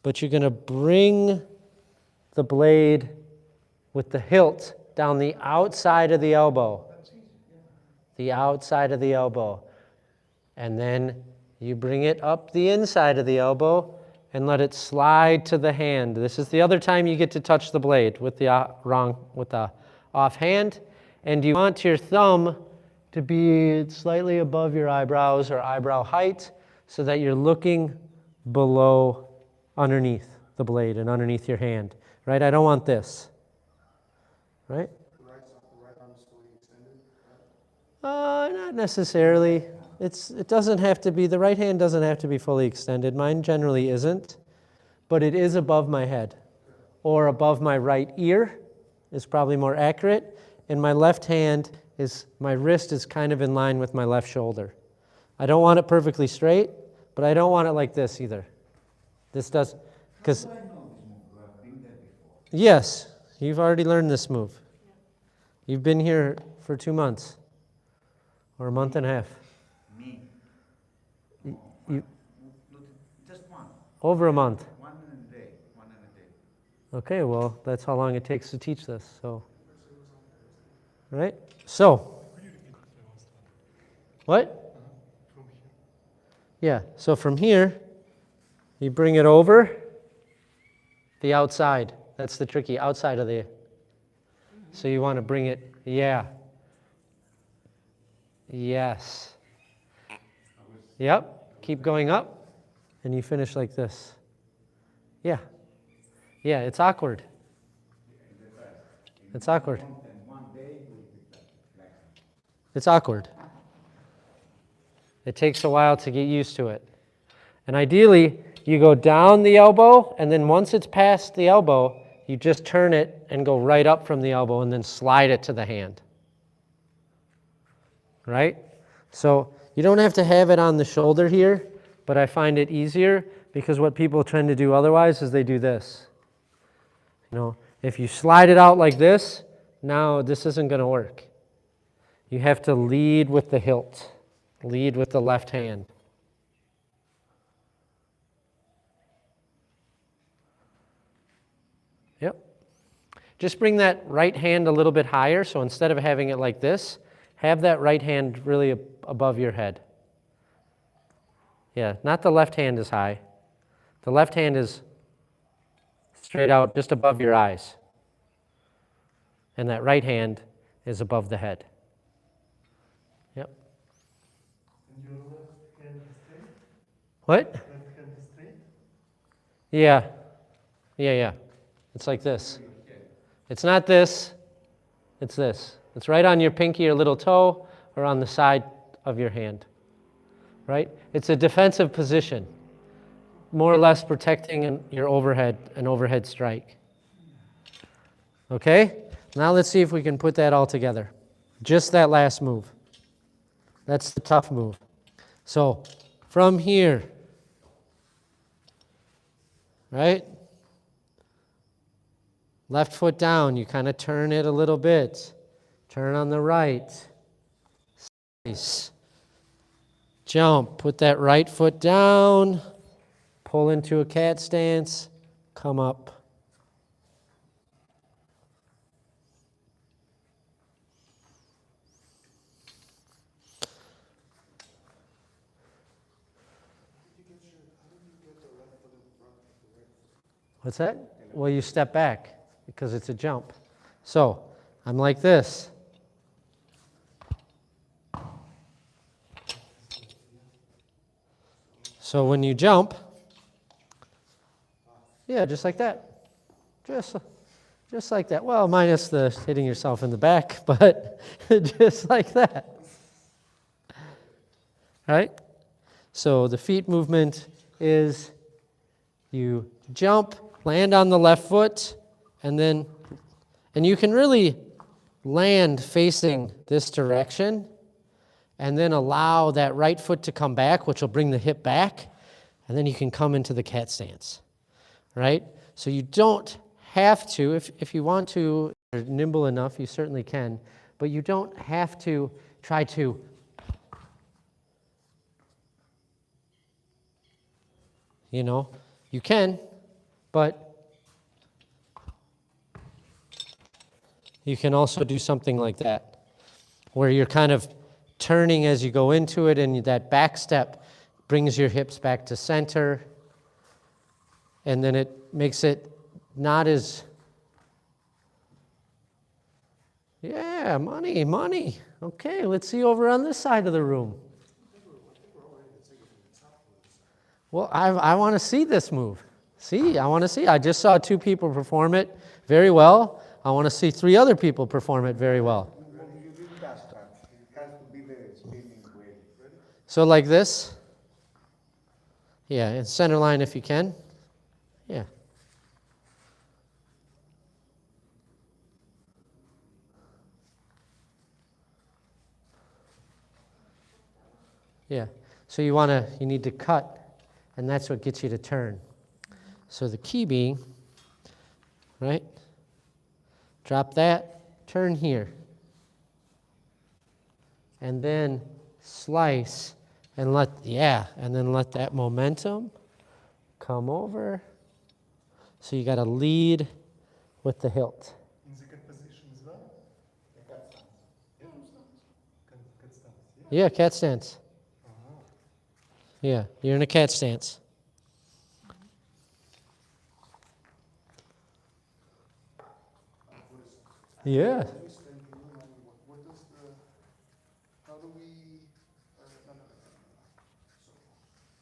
but you're going to bring the blade with the hilt down the outside of the elbow. The outside of the elbow. And then you bring it up the inside of the elbow and let it slide to the hand. This is the other time you get to touch the blade with the offhand. And you want your thumb to be slightly above your eyebrows or eyebrow height so that you're looking below, underneath the blade and underneath your hand. Right? I don't want this. Right? The right arm's fully extended. Not necessarily. It doesn't have to be, the right hand doesn't have to be fully extended. Mine generally isn't, but it is above my head or above my right ear is probably more accurate. And my left hand my wrist is kind of in line with my left shoulder. I don't want it perfectly straight, but I don't want it like this either. This does, because, yes, you've already learned this move. You've been here for 2 months or a month and a half. Me? Just one. Over a month. One in a day. One in a day. Okay, well, that's how long it takes to teach this. So, right? So, what? Yeah, so from here, you bring it over the outside. That's the tricky outside of the. So you want to bring it, yeah. Yes. Yep, keep going up, and you finish like this. Yeah. Yeah, it's awkward. It's awkward. It's awkward. It takes a while to get used to it. And ideally, you go down the elbow, and then once it's past the elbow, you just turn it and go right up from the elbow and then slide it to the hand. Right? So you don't have to have it on the shoulder here, but I find it easier because what people tend to do otherwise is they do this. You know, if you slide it out like this, now this isn't going to work. You have to lead with the hilt, lead with the left hand. Yep. Just bring that right hand a little bit higher, so instead of having it like this, have that right hand really above your head. Yeah, not the left hand is high. The left hand is straight out just above your eyes. And that right hand is above the head. Yep. And your left hand is straight? What? Left hand is straight? Yeah. Yeah. It's like this. It's not this. It's this. It's right on your pinky or little toe or on the side of your hand. Right? It's a defensive position, more or less protecting an overhead strike. Okay? Now let's see if we can put that all together. Just that last move. That's the tough move. So, from here, right? Left foot down, you kind of turn it a little bit. turn on the right, slice, jump, put that right foot down, pull into a cat stance, come up. What's that? Well, you step back because it's a jump. So I'm like this. So when you jump, yeah, just like that. Just like that. Well, minus the hitting yourself in the back, but just like that. Right? So the feet movement is you jump, land on the left foot, and you can really land facing this direction, and then allow that right foot to come back, which will bring the hip back, and then you can come into the cat stance, right? So you don't have to, if you want to, you're nimble enough, you certainly can, but you don't have to try to you can, but you can also do something like that, where you're kind of turning as you go into it, and that back step brings your hips back to center, and then it makes it not as, yeah, money. Okay, let's see over on this side of the room. Well, I want to see this move. I want to see. I just saw 2 people perform it very well. I want to see 3 other people perform it very well. You didn't ask that. It has to be the spinning way. So like this. Yeah, and center line if you can. Yeah. Yeah. So you need to cut, and that's what gets you to turn. So the key being, right? Drop that, turn here. And then slice and let that momentum come over. So you got to lead with the hilt. In the cat position as well? Cat stance. Yeah, cat stance. Yeah, you're in a cat stance. Yeah. What does the, how do we,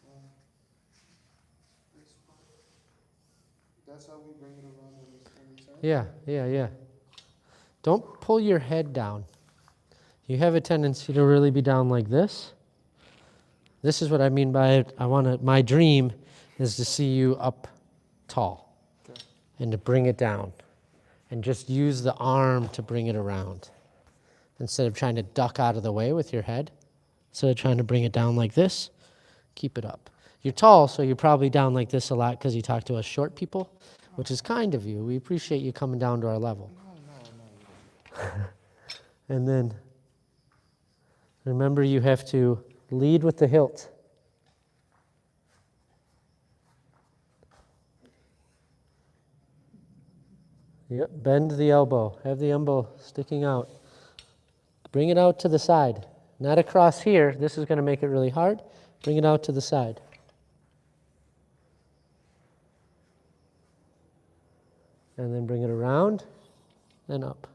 no. This part. That's how we bring it around every time? Yeah. Don't pull your head down. You have a tendency to really be down like this. This is what I mean by it. My dream is to see you up tall, okay, and to bring it down. And just use the arm to bring it around. Instead of trying to duck out of the way with your head, instead of trying to bring it down like this, keep it up. You're tall, so you're probably down like this a lot because you talk to us short people, which is kind of you. We appreciate you coming down to our level. No. And then, remember, you have to lead with the hilt. Yep, bend the elbow. Have the elbow sticking out. Bring it out to the side. Not across here. This is going to make it really hard. Bring it out to the side. And then bring it around and up.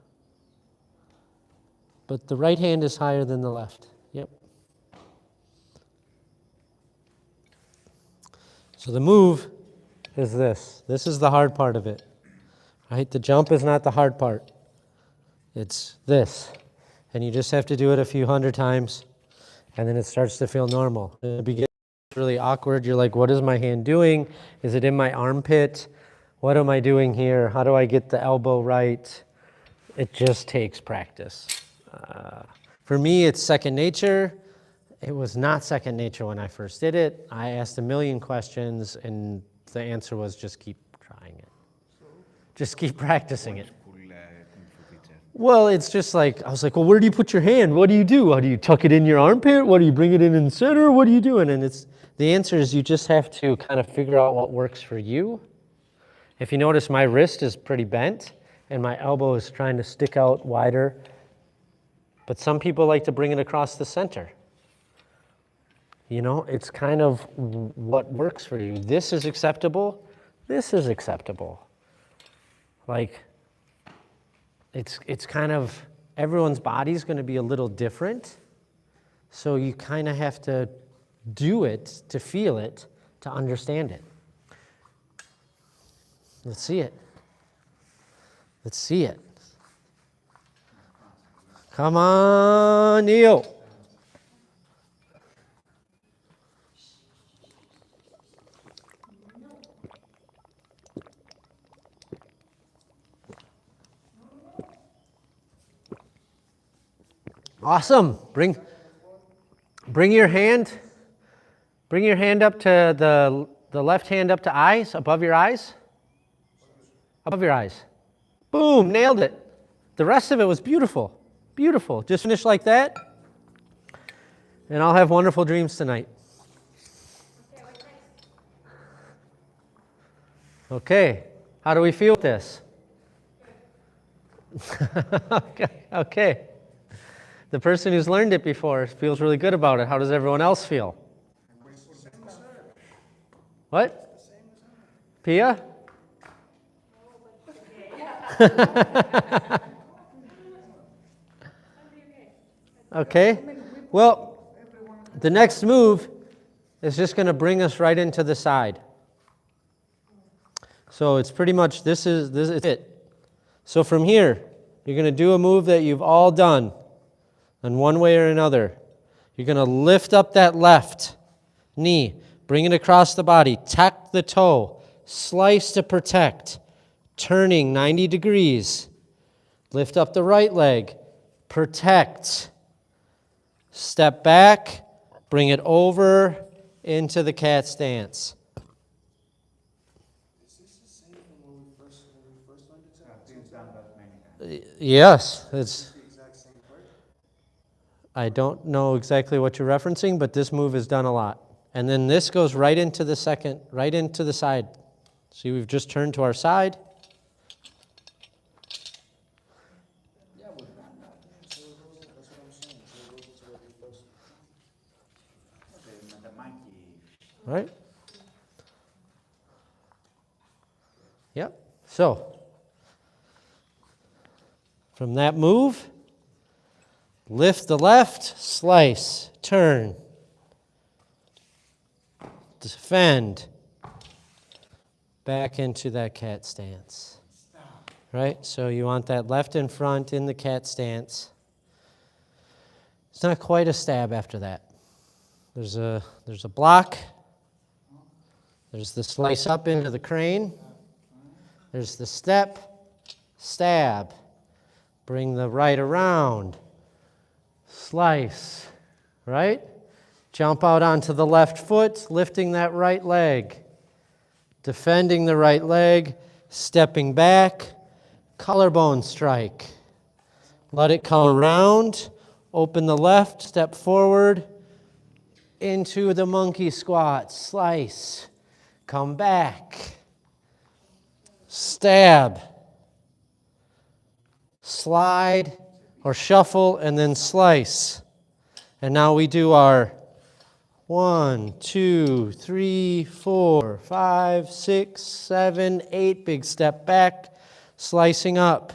But the right hand is higher than the left. Yep. So the move is this. This is the hard part of it. Right? The jump is not the hard part. It's this. And you just have to do it a few hundred times, and then it starts to feel normal. In the beginning, it's really awkward. You're like, what is my hand doing? Is it in my armpit? What am I doing here? How do I get the elbow right? It just takes practice. For me, it's second nature. It was not second nature when I first did it. I asked a million questions, and the answer was just keep trying it. Just keep practicing it. Well, it's just like, I was like, well, where do you put your hand? What do you do? How do you tuck it in your armpit? What do you bring it in the center? What are you doing? And the answer is you just have to kind of figure out what works for you. If you notice, my wrist is pretty bent and my elbow is trying to stick out wider. But some people like to bring it across the center. You know, it's kind of what works for you. This is acceptable. This is acceptable. Like, it's kind of, everyone's body's going to be a little different. So you kind of have to do it to feel it, to understand it. Let's see it. Let's see it. Come on, Neil. Awesome. Bring your hand. Bring your hand up to the left hand up to eyes, above your eyes. Above your eyes. Boom, nailed it. The rest of it was beautiful. Beautiful. Just finish like that. And I'll have wonderful dreams tonight. Okay. How do we feel with this? Okay. The person who's learned it before feels really good about it. How does everyone else feel? What? Pia? Okay. Well, the next move is just going to bring us right into the side. So it's pretty much, this is it. So from here, you're going to do a move that you've all done in one way or another. You're going to lift up that left knee, bring it across the body, tuck the toe, slice to protect, turning 90 degrees. Lift up the right leg, protect. Step back, bring it over into the cat stance. Is this the same from when we first learned it? I've been done that many times. Yes, it's. The exact same part? I don't know exactly what you're referencing, but this move is done a lot. And then this goes right into the second, right into the side. See, we've just turned to our side. Yeah, we've done that. So it goes, that's what I'm saying. So it goes into what we first. The monkey. Right? Yep. So, from that move, lift the left, slice, turn, defend, back into that cat stance. Right? So you want that left in front in the cat stance. It's not quite a stab after that. There's a block. There's the slice up into the crane. There's the step, stab. Bring the right around. Slice, right? Jump out onto the left foot, lifting that right leg. Defending the right leg, stepping back, collarbone strike. Let it come around, open the left, step forward, into the monkey squat, slice, come back, stab, slide or shuffle, and then slice. And now we do our 1, 2, 3, 4, 5, 6, 7, 8. Big step back, slicing up.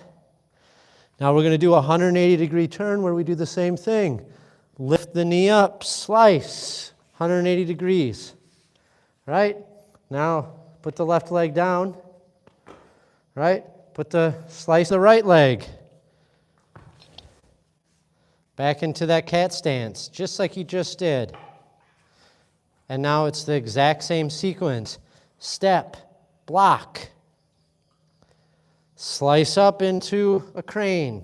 Now we're going to do a 180-degree turn where we do the same thing. Lift the knee up, slice, 180 degrees. Right? Now put the left leg down. Right? Slice the right leg. Back into that cat stance, just like you just did. And now it's the exact same sequence. Step, block. Slice up into a crane.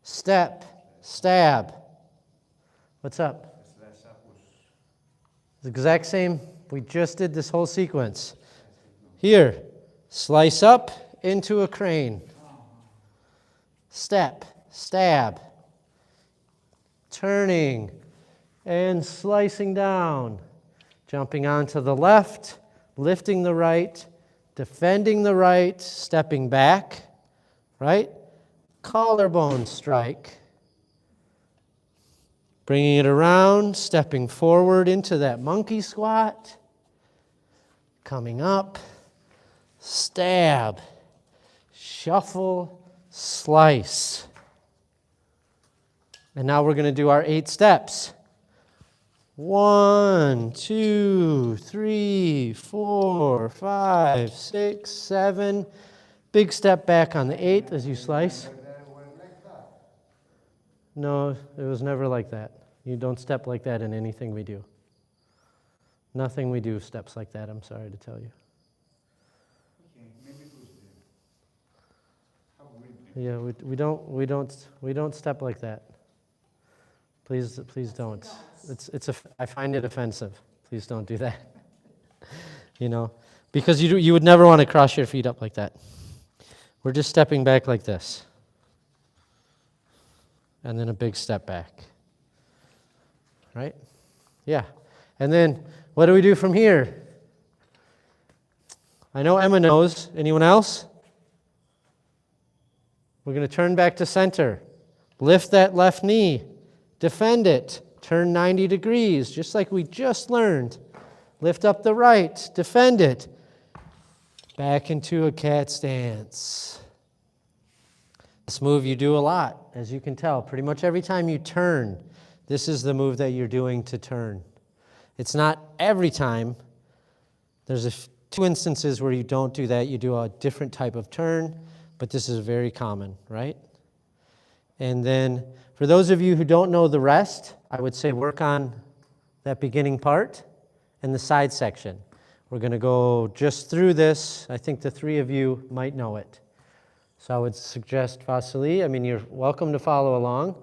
Step, stab. What's up? The exact same. We just did this whole sequence. Here, slice up into a crane. step, stab, turning, and slicing down, jumping onto the left, lifting the right, defending the right, stepping back, right? Collarbone strike, bringing it around, stepping forward into that monkey squat, coming up, stab, shuffle, slice. And now we're going to do our 8 steps. 1, 2, 3, 4, 5, 6, 7. Big step back on the 8th as you slice. No, it was never like that. You don't step like that in anything we do. Nothing we do steps like that, I'm sorry to tell you. Okay, maybe it was there. How weird. Yeah, we don't step like that. Please don't. I find it offensive. Please don't do that. You know, because you would never want to cross your feet up like that. We're just stepping back like this. And then a big step back. Right? Yeah. And then what do we do from here? I know Emma knows. Anyone else? We're going to turn back to center. Lift that left knee. Defend it. Turn 90 degrees, just like we just learned. Lift up the right. Defend it. Back into a cat stance. This move you do a lot, as you can tell. Pretty much every time you turn, this is the move that you're doing to turn. It's not every time. There's 2 instances where you don't do that. You do a different type of turn, but this is very common, right? And then for those of you who don't know the rest, I would say work on that beginning part and the side section. We're going to go just through this. I think the 3 of you might know it. So I would suggest, Vasily, I mean, you're welcome to follow along,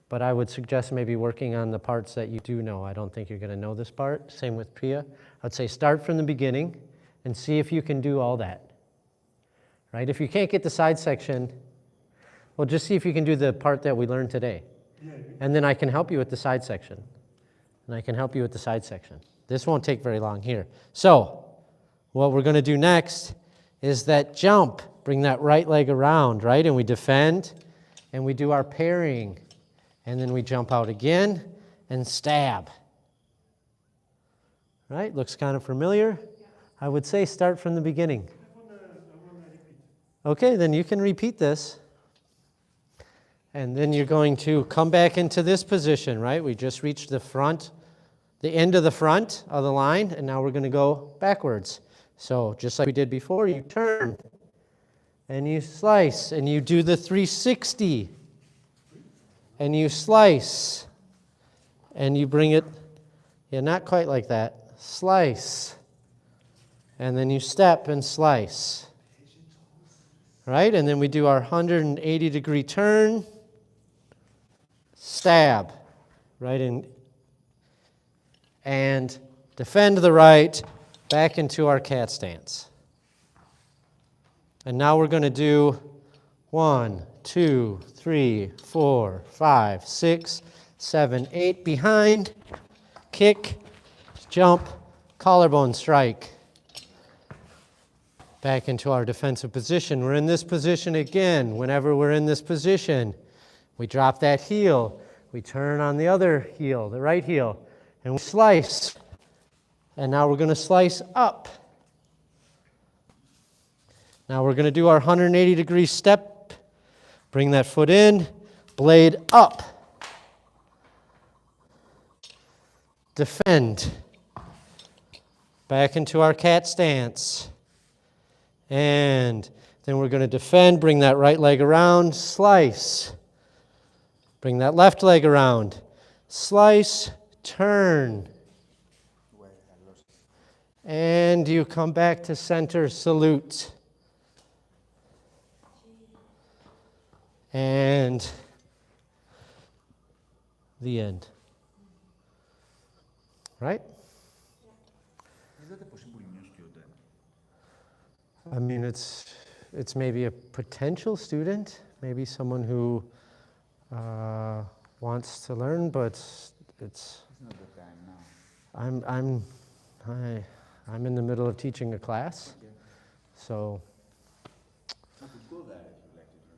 but I would suggest maybe working on the parts that you do know. I don't think you're going to know this part. Same with Priya. I'd say start from the beginning and see if you can do all that. Right? If you can't get the side section, well, just see if you can do the part that we learned today. And then I can help you with the side section. This won't take very long here. So, what we're going to do next is that jump. Bring that right leg around, right? And we defend, and we do our parrying. And then we jump out again and stab. Right? Looks kind of familiar. I would say start from the beginning. Okay, then you can repeat this. And then you're going to come back into this position, right? We just reached the end of the front of the line, and now we're going to go backwards. So just like we did before, you turn, and you slice, and you do the 360, and you slice, and you bring it, not quite like that, slice, and then you step and slice, right? And then we do our 180-degree turn, stab, right, and defend the right, back into our cat stance. And now we're going to do 1, 2, 3, 4, 5, 6, 7, 8 behind, kick, jump, collarbone strike. Back into our defensive position. We're in this position again. Whenever we're in this position, we drop that heel. We turn on the other heel, the right heel, and we slice. And now we're going to slice up. Now we're going to do our 180-degree step. Bring that foot in, blade up. Defend. Back into our cat stance. And then we're going to defend, bring that right leg around, slice. Bring that left leg around, slice, turn. And you come back to center, salute. And the end. Right? I mean, it's maybe a potential student, maybe someone who wants to learn, but it's not the time now. I'm in the middle of teaching a class, Okay. so I could go there if you like to do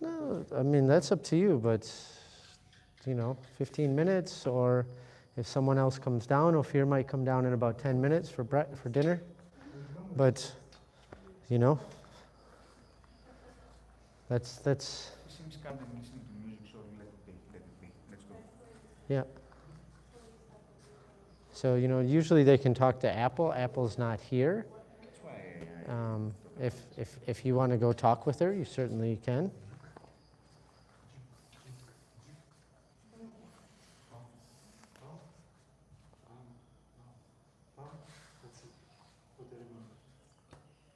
people. no, I mean that's up to you, but 15 minutes, or if someone else comes down, Ophir might come down in about 10 minutes for dinner, but that's It seems come and listen to music, so let it be. Let's go. yeah. So usually they can talk to Apple. Apple's not here. That's why If you want to go talk with her, you certainly can.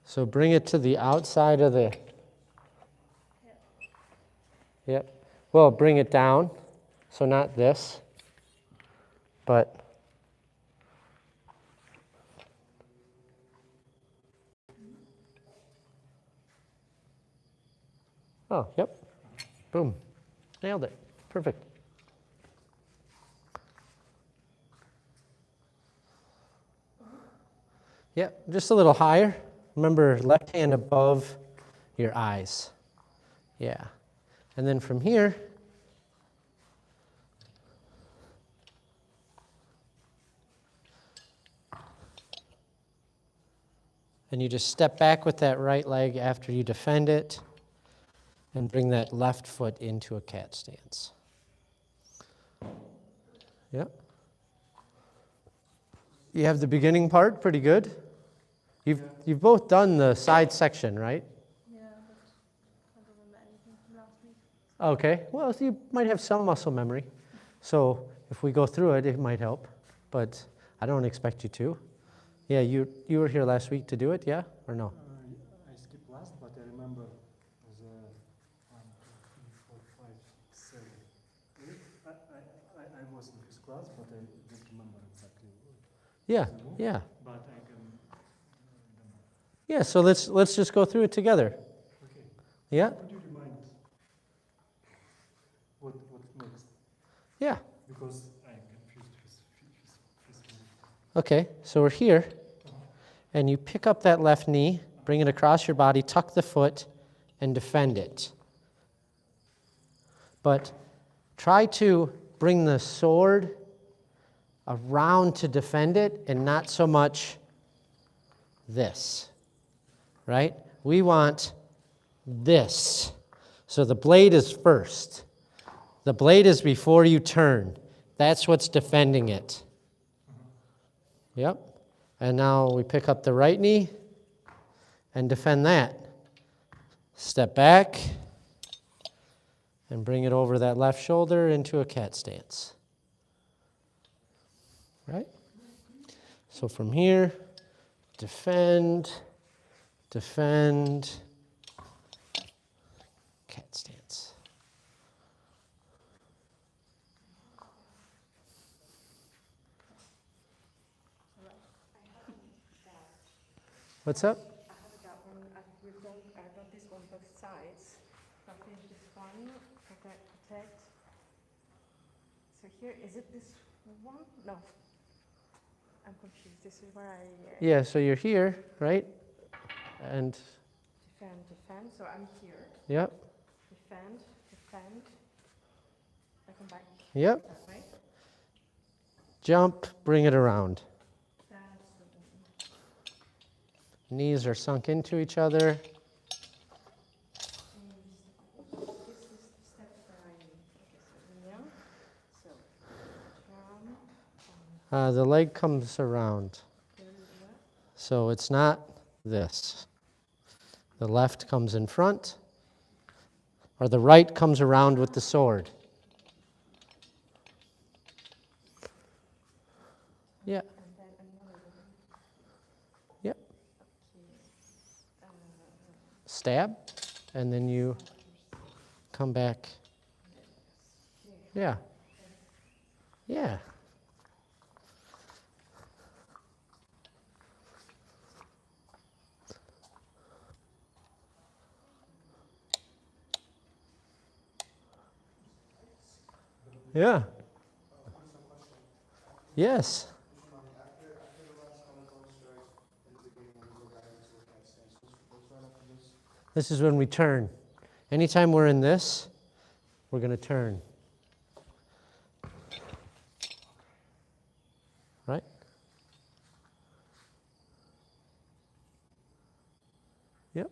So bring it to the outside of the. Yep. Well, bring it down. So not this, but. Oh, yep. Boom. Nailed it. Perfect. Yep, just a little higher. Remember, left hand above your eyes. Yeah. And then from here, and you just step back with that right leg after you defend it, and bring that left foot into a cat stance. Yep. You have the beginning part pretty good. You've both done the side section, right? Yeah, but I don't remember anything from last week. Okay. Well, so you might have some muscle memory. So if we go through it, it might help. But I don't expect you to. Yeah, you were here last week to do it, yeah? Or no? I skipped last, but I remember the 1, 2, 3, 4, 5, 6, 7, 8. I was in his class, but I don't remember exactly. Yeah, the move, yeah. But I can. Yeah, so let's just go through it together. Okay. Yeah? Could you remind what next? Yeah. Because I'm confused his move. Okay, so we're here, and you pick up that left knee, bring it across your body, tuck the foot, and defend it. But try to bring the sword around to defend it, and not so much this, right? We want this. So the blade is first. The blade is before you turn. That's what's defending it. Yep. And now we pick up the right knee and defend that. Step back and bring it over that left shoulder into a cat stance. Right? So from here, defend, cat stance. What's up? I have that one. I got this on both sides. So I finish this one. Protect. So here, is it this one? No. I'm confused. This is where I Yeah, so you're here, right? And defend. So I'm here. yep, Defend. I come back yep. that way. Jump, bring it around. That's the Knees are sunk into each other. This is the step that I need. Okay, so yeah. So jump. The leg comes around. There is what? So it's not this. The left comes in front, or the right comes around with the sword. Yeah. And then another one. Yep. Okay. Stab, and then you come back. Yeah. Yeah. Yeah. Yes. After the last collarbone strike in the beginning, when we go back into a handstand, what's right after this? This is when we turn. Anytime we're in this, we're going to turn. Right? Yep.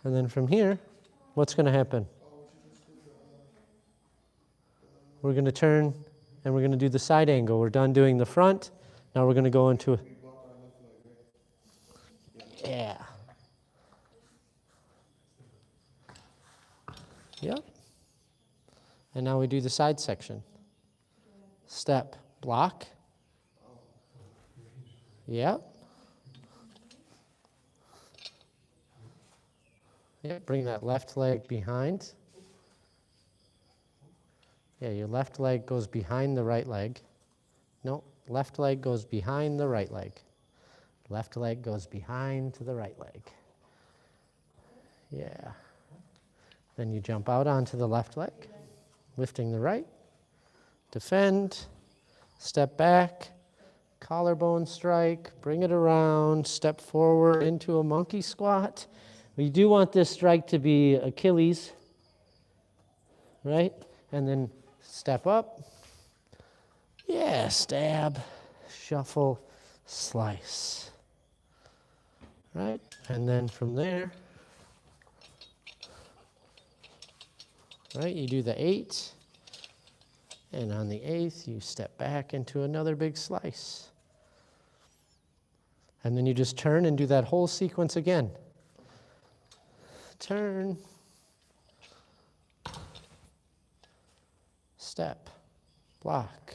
And then from here, what's going to happen? We're going to turn and we're going to do the side angle. We're done doing the front. Now we're going to go into. Yeah. Yep. And now we do the side section. Step, block. Yep. Yep, bring that left leg behind. Yeah, your left leg goes behind the right leg. No, left leg goes behind the right leg. Left leg goes behind to the right leg. Yeah. Then you jump out onto the left leg, lifting the right. Defend, step back, collarbone strike, bring it around, step forward into a monkey squat. We do want this strike to be Achilles, right? And then step up. Yeah, stab, shuffle, slice. Right? And then from there, right, you do the 8. And on the 8th, you step back into another big slice. And then you just turn and do that whole sequence again. Turn. Step. Block.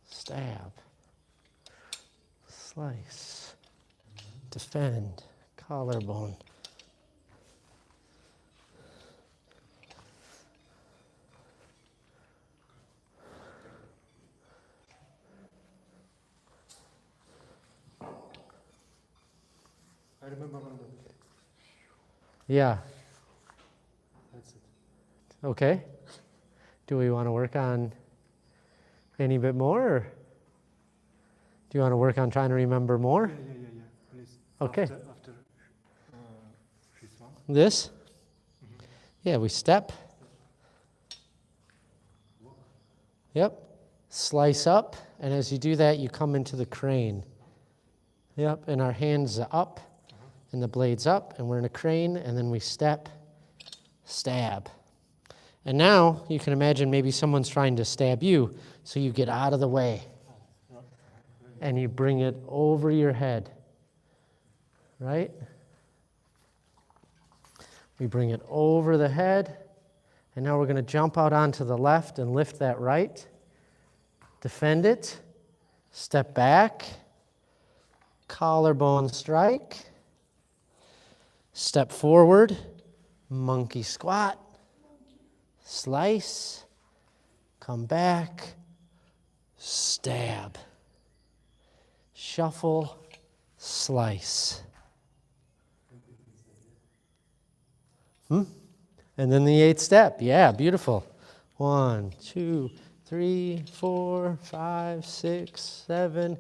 Stab. Slice. Defend. Collarbone. I remember when the, Yeah. that's it. Okay. Do we want to work on any bit more? Or do you want to work on trying to remember more? Yeah, please. Okay. After this one. This? Yeah, we step. Yep. Slice up, and as you do that, you come into the crane. Yep, and our hands are up, and the blade's up, and we're in a crane, and then we step, stab. And now you can imagine maybe someone's trying to stab you, so you get out of the way. And you bring it over your head. Right? We bring it over the head, and now we're going to jump out onto the left and lift that right. Defend it. Step back. Collarbone strike. Step forward. Monkey squat. Slice. Come back. Stab. Shuffle. Slice. And then the 8th step. Yeah, beautiful. 1, 2, 3, 4, 5, 6, 7,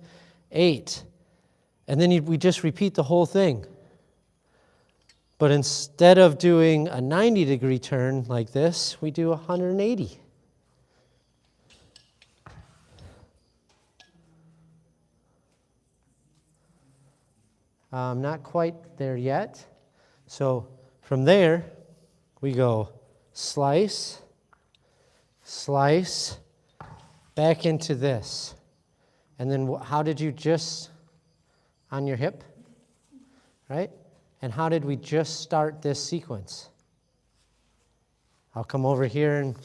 8. And then we just repeat the whole thing. But instead of doing a 90-degree turn like this, we do 180. Not quite there yet. So from there, we go slice, slice, back into this. And then how did you just, on your hip, right? And how did we just start this sequence? I'll come over here and,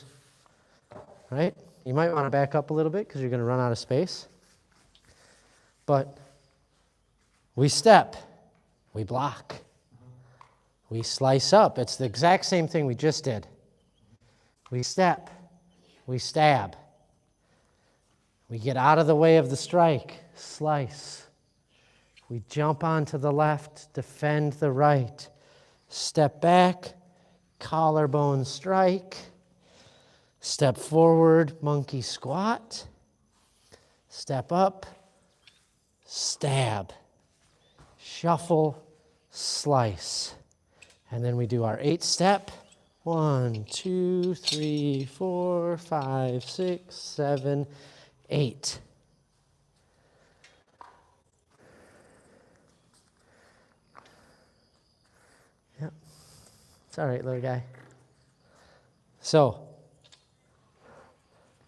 right? You might want to back up a little bit because you're going to run out of space. But we step, we block, we slice up. It's the exact same thing we just did. We step, we stab. We get out of the way of the strike, slice. We jump onto the left, defend the right. Step back, collarbone strike, Step forward, monkey squat. Step up, stab. Shuffle, slice. And then we do our 8-step. 1, 2, 3, 4, 5, 6, 7, 8. Yep. It's all right, little guy. So,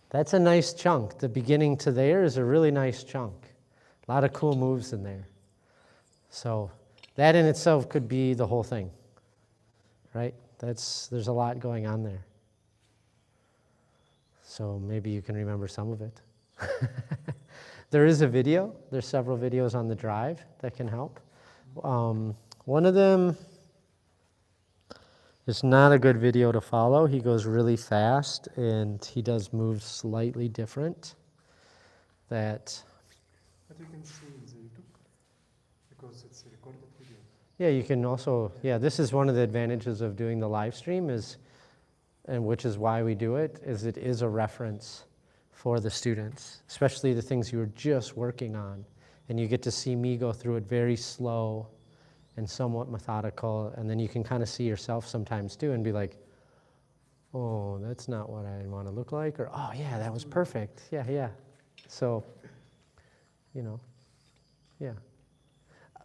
that's a nice chunk. The beginning to there is a really nice chunk. A lot of cool moves in there. So, that in itself could be the whole thing, right? There's a lot going on there. So maybe you can remember some of it. There is a video. There's several videos on the drive that can help. One of them is not a good video to follow. He goes really fast and he does moves slightly different. But you can see in the YouTube because it's a recorded video. Yeah, you can also, this is one of the advantages of doing the live stream and which is why we do it is a reference for the students, especially the things you were just working on. And you get to see me go through it very slow and somewhat methodical, and then you can kind of see yourself sometimes too and be like, oh, that's not what I want to look like, or oh yeah, that was perfect, yeah. So, yeah.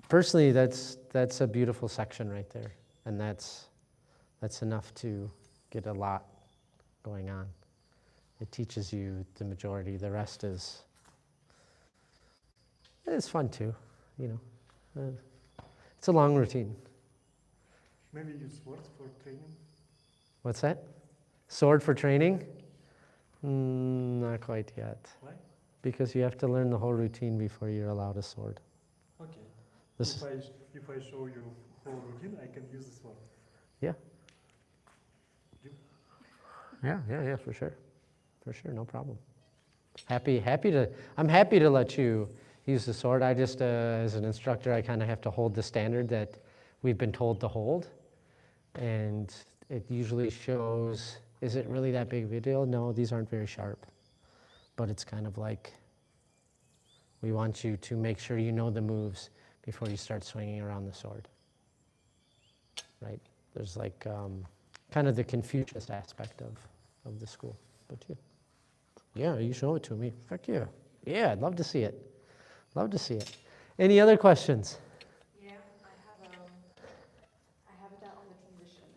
Personally, that's a beautiful section right there, and that's enough to get a lot going on. It teaches you the majority. The rest it's fun too, It's a long routine. Maybe use words for training. What's that? Sword for training? Not quite yet. Why? Because you have to learn the whole routine before you're allowed a sword. Okay. This If I show you whole routine, I can use this one. Yeah. You? Yeah, for sure. For sure, no problem. I'm happy to let you use the sword. I just, as an instructor, I kind of have to hold the standard that we've been told to hold. And it usually shows, is it really that big of a deal? No, these aren't very sharp. But it's kind of like, we want you to make sure you know the moves before you start swinging around the sword. Right? There's like kind of the Confucius aspect of the school. But yeah, you show it to me. Heck yeah. Yeah, I'd love to see it. Love to see it. Any other questions? Yeah, I have a doubt on the transition.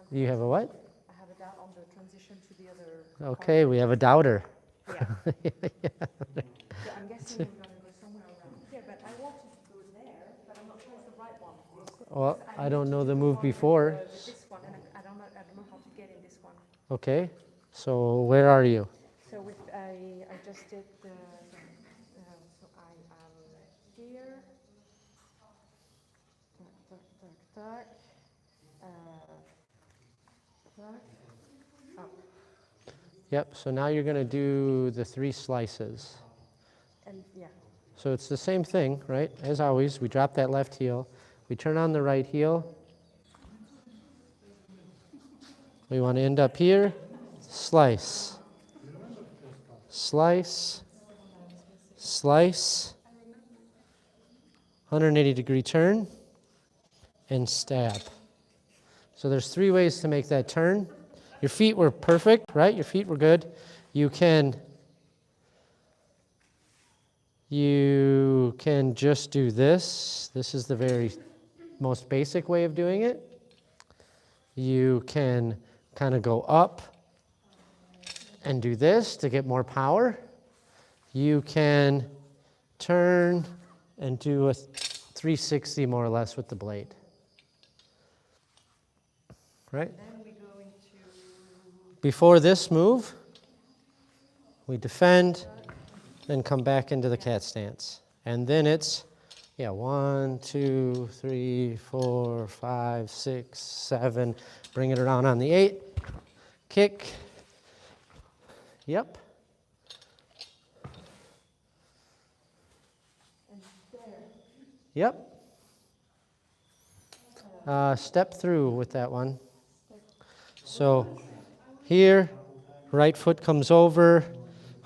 You have a what? I have a doubt on the transition to the other. Okay, we have a doubter. Yeah. So I'm guessing we're going to go somewhere around here, but I want to go there, but I'm not sure it's the right one. Well, I don't know the move before. This one, and I don't know how to get in this one. Okay, so where are you? So I just did the so I am here. Tuck. Oh, Yep, so now you're going to do the 3 slices. and yeah. So it's the same thing, right? As always, we drop that left heel. We turn on the right heel. We want to end up here. Slice. Slice. Slice. 180-degree turn. And stab. So there's 3 ways to make that turn. Your feet were perfect, right? Your feet were good. You can just do this. This is the very most basic way of doing it. You can kind of go up and do this to get more power. You can turn and do a 360 more or less with the blade. Right? Then we go into Before this move, we defend, then come back into the cat stance. And then it's, 1, 2, 3, 4, 5, 6, 7. Bring it around on the 8. Kick. Yep. Yep. Step through with that one. So here, Right foot comes over,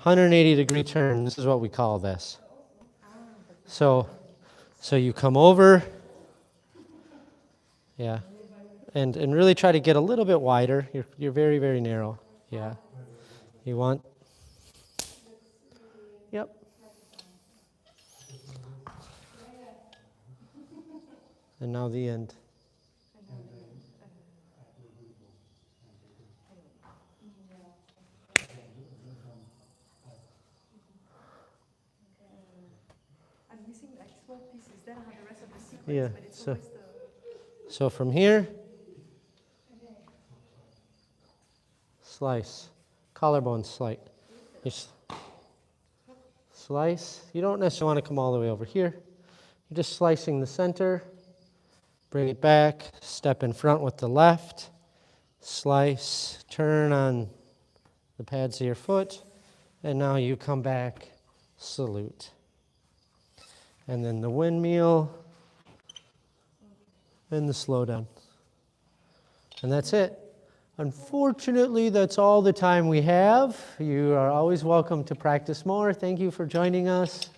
180-degree turn. This is what we call this. So you come over, yeah, and really try to get a little bit wider. You're very, very narrow. Yeah. You want, yep. And now the end. I'm missing like small pieces. Then I have the rest of the sequence, Yeah, but it's so- always the... So from here, slice, collarbone slice. You slice. You don't necessarily want to come all the way over here. You're just slicing the center, bring it back, step in front with the left, slice, turn on the pads of your foot, and now you come back, salute. And then the windmill, and the slow down. And that's it. Unfortunately, that's all the time we have. You are always welcome to practice more. Thank you for joining us.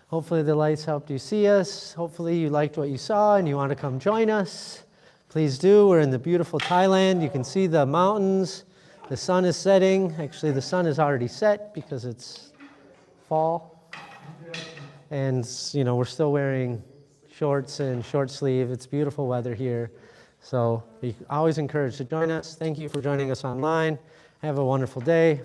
Hopefully the lights helped you see us. Hopefully you liked what you saw and you want to come join us. Please do. We're in the beautiful Thailand. You can see the mountains. The sun is setting. Actually, the sun is already set because it's fall. And, you know, we're still wearing shorts and short sleeve. It's beautiful weather here. So you're always encouraged to join us. Thank you for joining us online. Have a wonderful day.